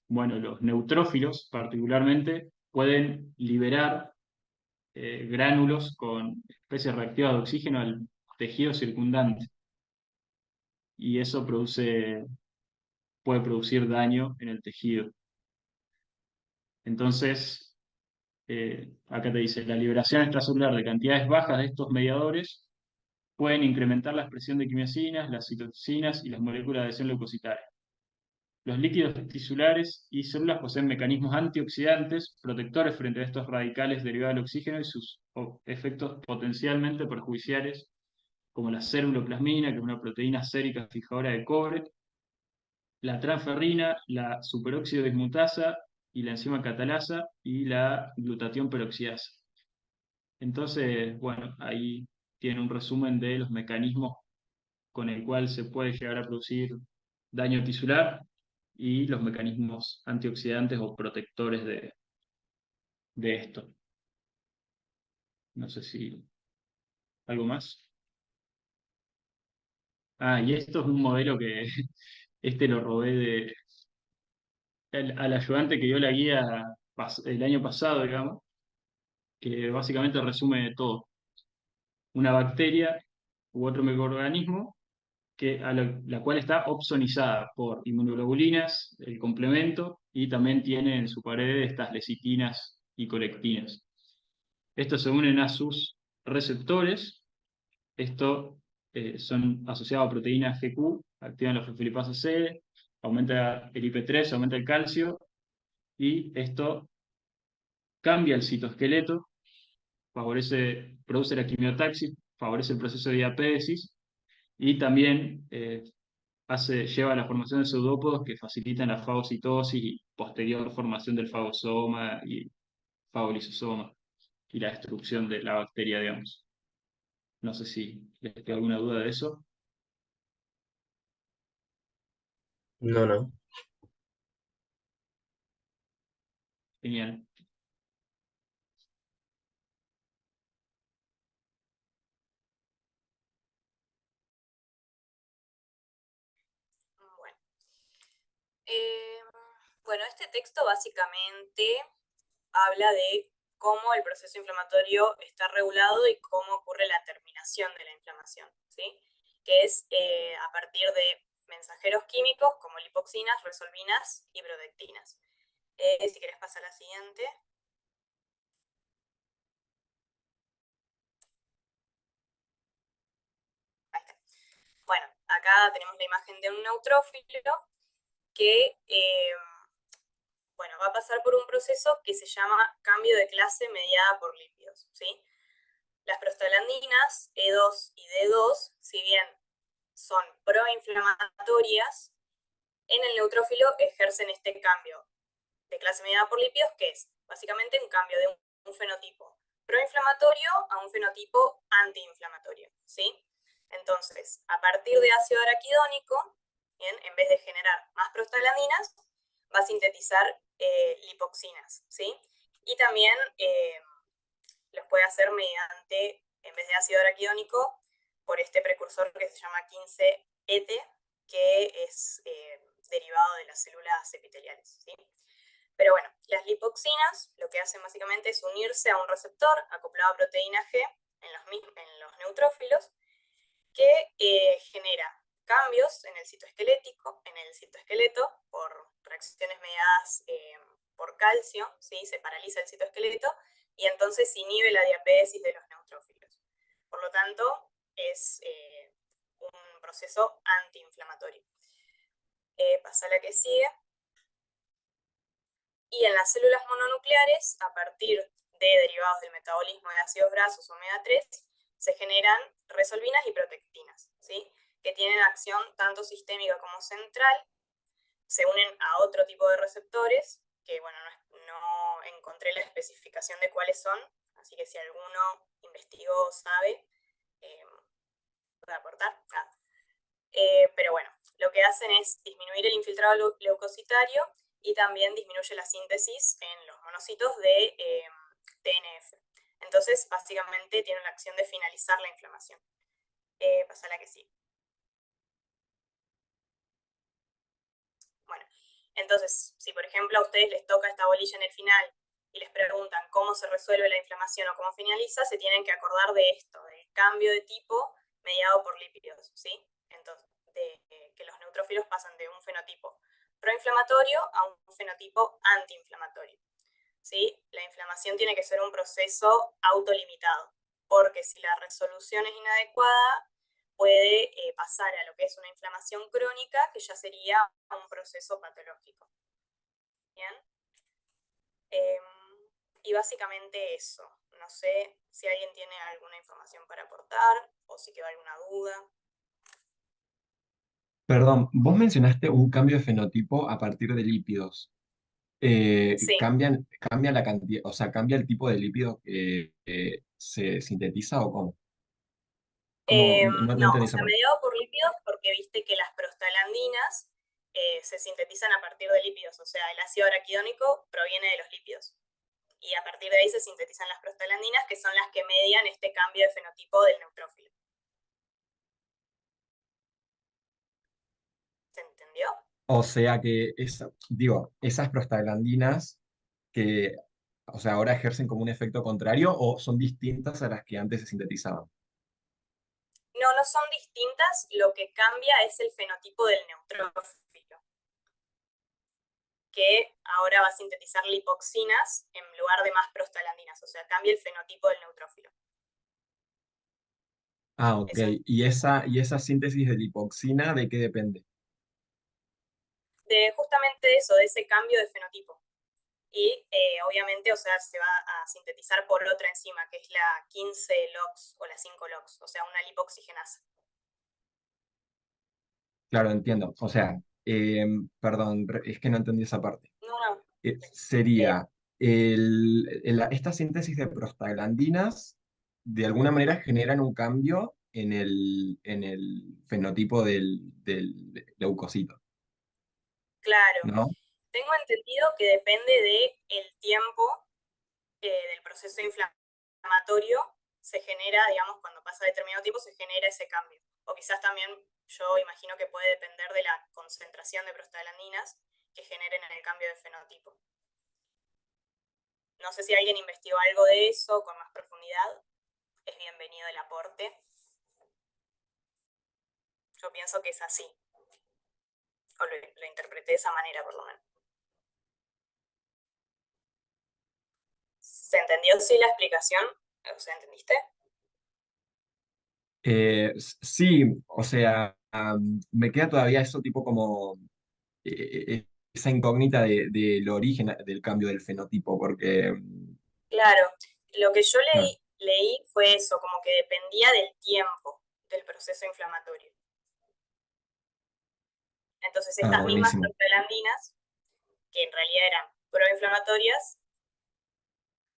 Bueno, los neutrófilos particularmente pueden liberar gránulos con especies reactivas de oxígeno al tejido circundante y eso puede producir daño en el tejido. Entonces, acá te dice, la liberación extracelular de cantidades bajas de estos mediadores pueden incrementar la expresión de quimiosinas, las citocinas y las moléculas de adhesión leucocitaria. Los líquidos tisulares y células poseen mecanismos antioxidantes protectores frente a estos radicales derivados del oxígeno y sus efectos potencialmente perjudiciales, como la ceruloplasmina, que es una proteína sérica fijadora de cobre, la transferrina, la superóxido dismutasa y la enzima catalasa y la glutatión peroxidasa. Entonces, bueno, ahí tiene un resumen de los mecanismos con el cual se puede llegar a producir daño tisular y los mecanismos antioxidantes o protectores de esto. No sé si algo más. Ah, y esto es un modelo que este lo robé al ayudante que dio la guía el año pasado, digamos, que básicamente resume todo. Una bacteria u otro microorganismo la cual está opsonizada por inmunoglobulinas, el complemento, y también tiene en su pared estas lecitinas y colectinas. Estos se unen a sus receptores. Estos son asociados a proteínas GQ, activan la fosfolipasa C, aumenta el IP3, aumenta el calcio, y esto cambia el citoesqueleto, produce la quimiotaxis, favorece el proceso de diapédesis y también lleva a la formación de pseudópodos que facilitan la fagocitosis y posterior formación del fagosoma y fagolisosoma y la destrucción de la bacteria, digamos. No sé si les queda alguna duda de eso. No, no. Genial. Bueno, eh, bueno, este texto básicamente habla de cómo el proceso inflamatorio está regulado y cómo ocurre la terminación de la inflamación, ¿sí? Que es a partir de mensajeros químicos como lipoxinas, resolvinas y protectinas. Si querés pasar a la siguiente. Ahí está. Bueno, acá tenemos la imagen de un neutrófilo que bueno, va a pasar por un proceso que se llama cambio de clase mediada por lípidos, ¿sí? Las prostaglandinas E2 y D2, si bien son proinflamatorias, en el neutrófilo ejercen este cambio de clase mediada por lípidos, que es básicamente un cambio de un fenotipo proinflamatorio a un fenotipo antiinflamatorio, ¿sí? Entonces, a partir de ácido araquidónico, ¿bien? En vez de generar más prostaglandinas, va a sintetizar lipoxinas, ¿sí? Y también los puede hacer mediante, en vez de ácido araquidónico, por este precursor que se llama 15-ET, que es derivado de las células epiteliales, ¿sí? Pero bueno, las lipoxinas lo que hacen básicamente es unirse a un receptor acoplado a proteína G en los neutrófilos, que genera cambios en el citoesqueleto por reacciones mediadas por calcio, ¿sí? Se paraliza el citoesqueleto y entonces inhibe la diapédesis de los neutrófilos. Por lo tanto, es un proceso antiinflamatorio. Pasa a la que sigue. Y en las células mononucleares, a partir de derivados del metabolismo de ácidos grasos omega 3, se generan resolvinas y protectinas, ¿sí? Que tienen acción tanto sistémica como central, se unen a otro tipo de receptores, que bueno, no encontré la especificación de cuáles son, así que si alguno investigó o sabe, puede aportar. Pero bueno, lo que hacen es disminuir el infiltrado leucocitario y también disminuye la síntesis en los monocitos de TNF. Entonces, básicamente tiene la acción de finalizar la inflamación. Pasa la que sí. Bueno, entonces, si por ejemplo a ustedes les toca esta bolilla en el final y les preguntan cómo se resuelve la inflamación o cómo finaliza, se tienen que acordar de esto, del cambio de tipo mediado por lípidos, ¿sí? Entonces, que los neutrófilos pasan de un fenotipo proinflamatorio a un fenotipo antiinflamatorio, ¿sí? La inflamación tiene que ser un proceso autolimitado, porque si la resolución es inadecuada, puede pasar a lo que es una inflamación crónica, que ya sería un proceso patológico. ¿Bien? Y básicamente eso. No sé si alguien tiene alguna información para aportar o si quedó alguna duda. Perdón, vos mencionaste un cambio de fenotipo a partir de lípidos. Sí. ¿Cambia la cantidad, o sea, cambia el tipo de lípidos que se sintetiza o cómo? No No, entendí o esa sea, parte. mediado por lípidos porque viste que las prostaglandinas se sintetizan a partir de lípidos, o sea, el ácido araquidónico proviene de los lípidos. Y a partir de ahí se sintetizan las prostaglandinas, que son las que median este cambio de fenotipo del neutrófilo. ¿Se entendió? O sea que, esas prostaglandinas que, o sea, ahora ejercen como un efecto contrario o son distintas a las que antes se sintetizaban. No, no son distintas, lo que cambia es el fenotipo del neutrófilo, que ahora va a sintetizar lipoxinas en lugar de más prostaglandinas, o sea, cambia el fenotipo del neutrófilo. Ah, ok. Eso. ¿Y esa síntesis de lipoxina de qué depende? De justamente eso, de ese cambio de fenotipo. Y obviamente, o sea, se va a sintetizar por otra enzima, que es la 15-LOX o la 5-LOX, o sea, una lipoxigenasa. Claro, entiendo. O sea, perdón, es que no entendí esa parte. No, no. Eh, Sería, esta síntesis de prostaglandinas, de alguna manera generan un cambio en el fenotipo del leucocito, claro. ¿no? Tengo entendido que depende del tiempo del proceso inflamatorio, se genera, digamos, cuando pasa determinado tiempo, se genera ese cambio. O quizás también, yo imagino que puede depender de la concentración de prostaglandinas que generen el cambio de fenotipo. No sé si alguien investigó algo de eso con más profundidad. Es bienvenido el aporte. Yo pienso que es así. O lo interpreté de esa manera, por lo menos. ¿Se entendió sí la explicación? O sea, ¿entendiste? Sí, o sea, me queda todavía eso tipo como esa incógnita del origen del cambio del fenotipo, porque, Claro. Lo que yo claro. leí fue eso, como que dependía del tiempo del proceso inflamatorio. Entonces, Ah, estas mismas buenísimo. prostaglandinas, que en realidad eran proinflamatorias,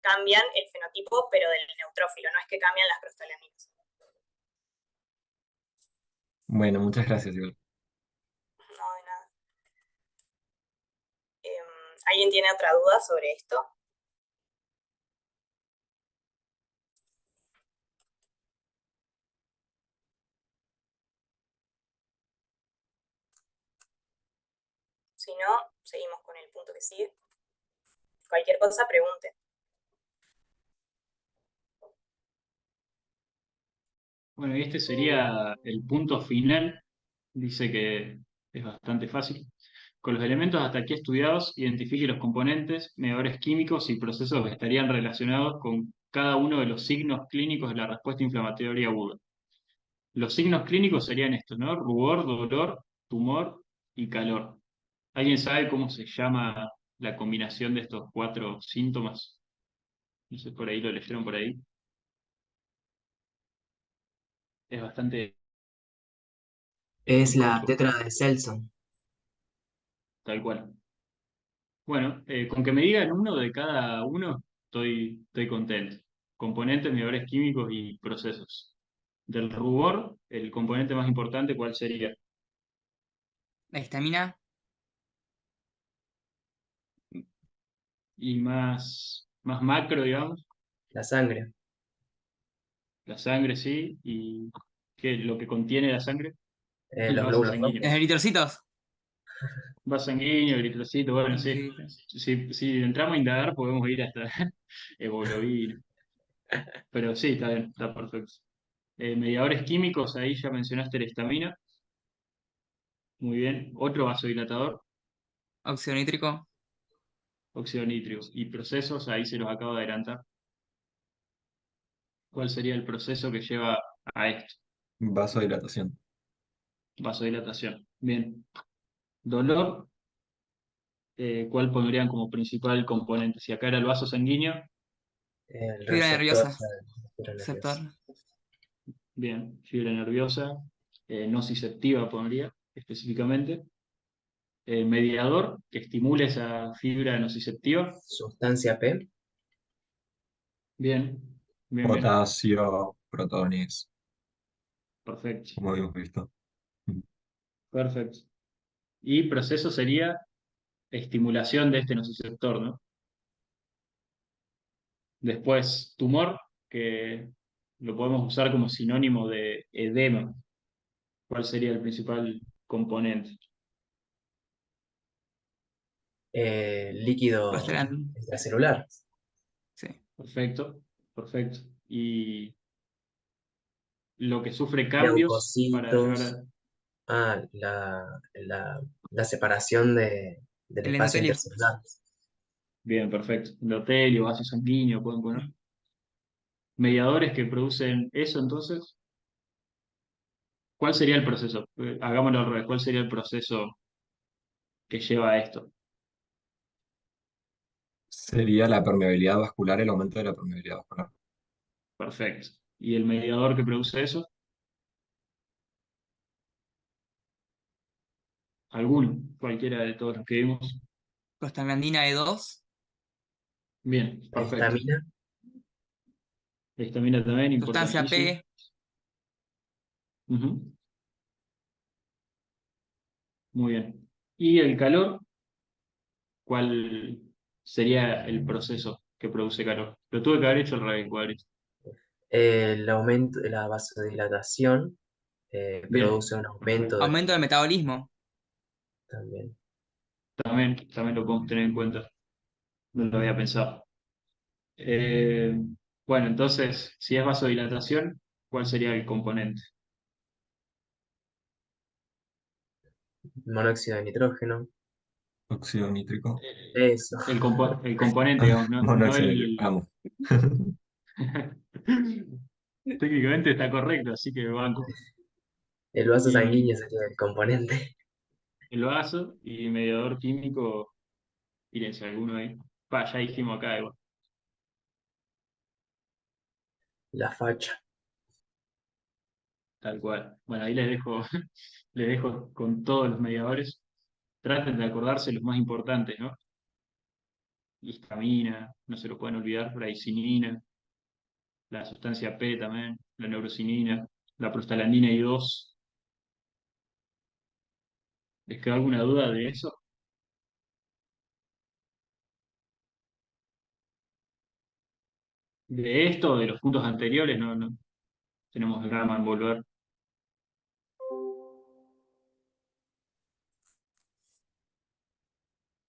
cambian el fenotipo, pero del neutrófilo, no es que cambian las prostaglandinas. Bueno, muchas gracias, Iván. No, de nada. ¿Alguien tiene otra duda sobre esto? Si no, seguimos con el punto que sigue. Cualquier cosa, pregunten. Bueno, y este sería el punto final. Dice que es bastante fácil. Con los elementos hasta aquí estudiados, identifique los componentes, mediadores químicos y procesos que estarían relacionados con cada uno de los signos clínicos de la respuesta inflamatoria aguda. Los signos clínicos serían estos, ¿no? Rubor, dolor, tumor y calor. ¿Alguien sabe cómo se llama la combinación de estos 4 síntomas. No sé, por ahí lo leyeron por ahí. Es bastante Es la icónico, tetra de Selson. tal cual. Bueno, con que me digan uno de cada uno, estoy contento. Componentes, mediadores químicos y procesos. Del rubor, el componente más importante, ¿cuál sería? La histamina, Y más macro, digamos, La sangre. la sangre, sí. ¿Y qué, lo que contiene la sangre? El Los vaso glóbulos sanguíneo. los rojos. eritrocitos. Vaso sanguíneo, eritrocito, bueno, sí. Sí. Si entramos a indagar, podemos ir hasta hemoglobina. Pero sí, está bien, está perfecto. Mediadores químicos, ahí ya mencionaste la histamina. Muy bien. Otro vasodilatador, Óxido nítrico, óxido nítrico. Y procesos, ahí se los acabo de adelantar. ¿Cuál sería el proceso que lleva a esto? Vasodilatación. Vasodilatación. Bien. Dolor, ¿cuál pondrían como principal componente? Si acá era el vaso sanguíneo, El fibra receptor nerviosa, receptor. nervioso. bien. Fibra nerviosa, nociceptiva pondría específicamente. Mediador, que estimule esa fibra nociceptiva. Sustancia P. Bien, bien, bien. Potasio, protones, Perfecto, como habíamos visto. perfecto. Y proceso sería estimulación de este nociceptor, ¿no? Después, tumor, que lo podemos usar como sinónimo de edema. ¿Cuál sería el principal componente? Líquido Prostaglandina, extracelular. sí. Perfecto, perfecto. Y lo que sufre cambios para llegar Leucocitos. a... La separación del El espacio endotelio. intercelular. Bien, perfecto. Endotelio, vaso sanguíneo, pueden poner. Mediadores que producen eso, entonces, ¿cuál sería el proceso? Hagámoslo al revés. ¿Cuál sería el proceso que lleva a esto? Sería la permeabilidad vascular, el aumento de la permeabilidad vascular. Perfecto. ¿Y el mediador que produce eso? Alguno, cualquiera de todos los que vimos. Prostaglandina E2, Bien, La perfecto. histamina. La histamina también, sustancia importantísimo. P, Ujú. Muy bien. ¿Y el calor? ¿Cuál sería el proceso que produce calor? Lo tuve que haber hecho al revés, cuadrito. El aumento de la vasodilatación Bien, produce un aumento perfecto. aumento del metabolismo. también. También lo podemos tener en cuenta. No lo había pensado. Eh, bueno, entonces, si es vasodilatación, ¿cuál sería el componente? Monóxido de nitrógeno. Óxido nítrico. Eso. El componente, digamos, no Monóxido nítrico. el... Vamos. Técnicamente está correcto, así que banco. El vaso Y sanguíneo sería el componente. el vaso y mediador químico, tírense alguno ahí. Pa, ya dijimos acá, igual, La facha. tal cual. Bueno, ahí les dejo, les dejo con todos los mediadores. Traten de acordarse los más importantes, ¿no? Histamina, no se lo pueden olvidar, raicinina, la sustancia P también, la neurocinina, la prostaglandina I2. ¿Les quedó alguna duda de eso? De esto, de los puntos anteriores, no tenemos drama en volver.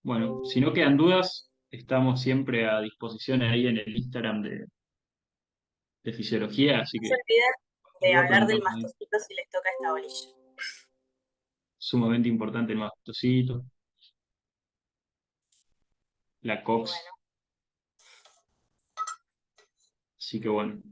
Bueno, si no quedan dudas, estamos siempre a disposición ahí en el Instagram de fisiología, así No se que olviden de luego hablar del preguntamos ahí. mastocito si les toca esta bolilla. Sumamente importante el mastocito, la Y COX, bueno. así que bueno.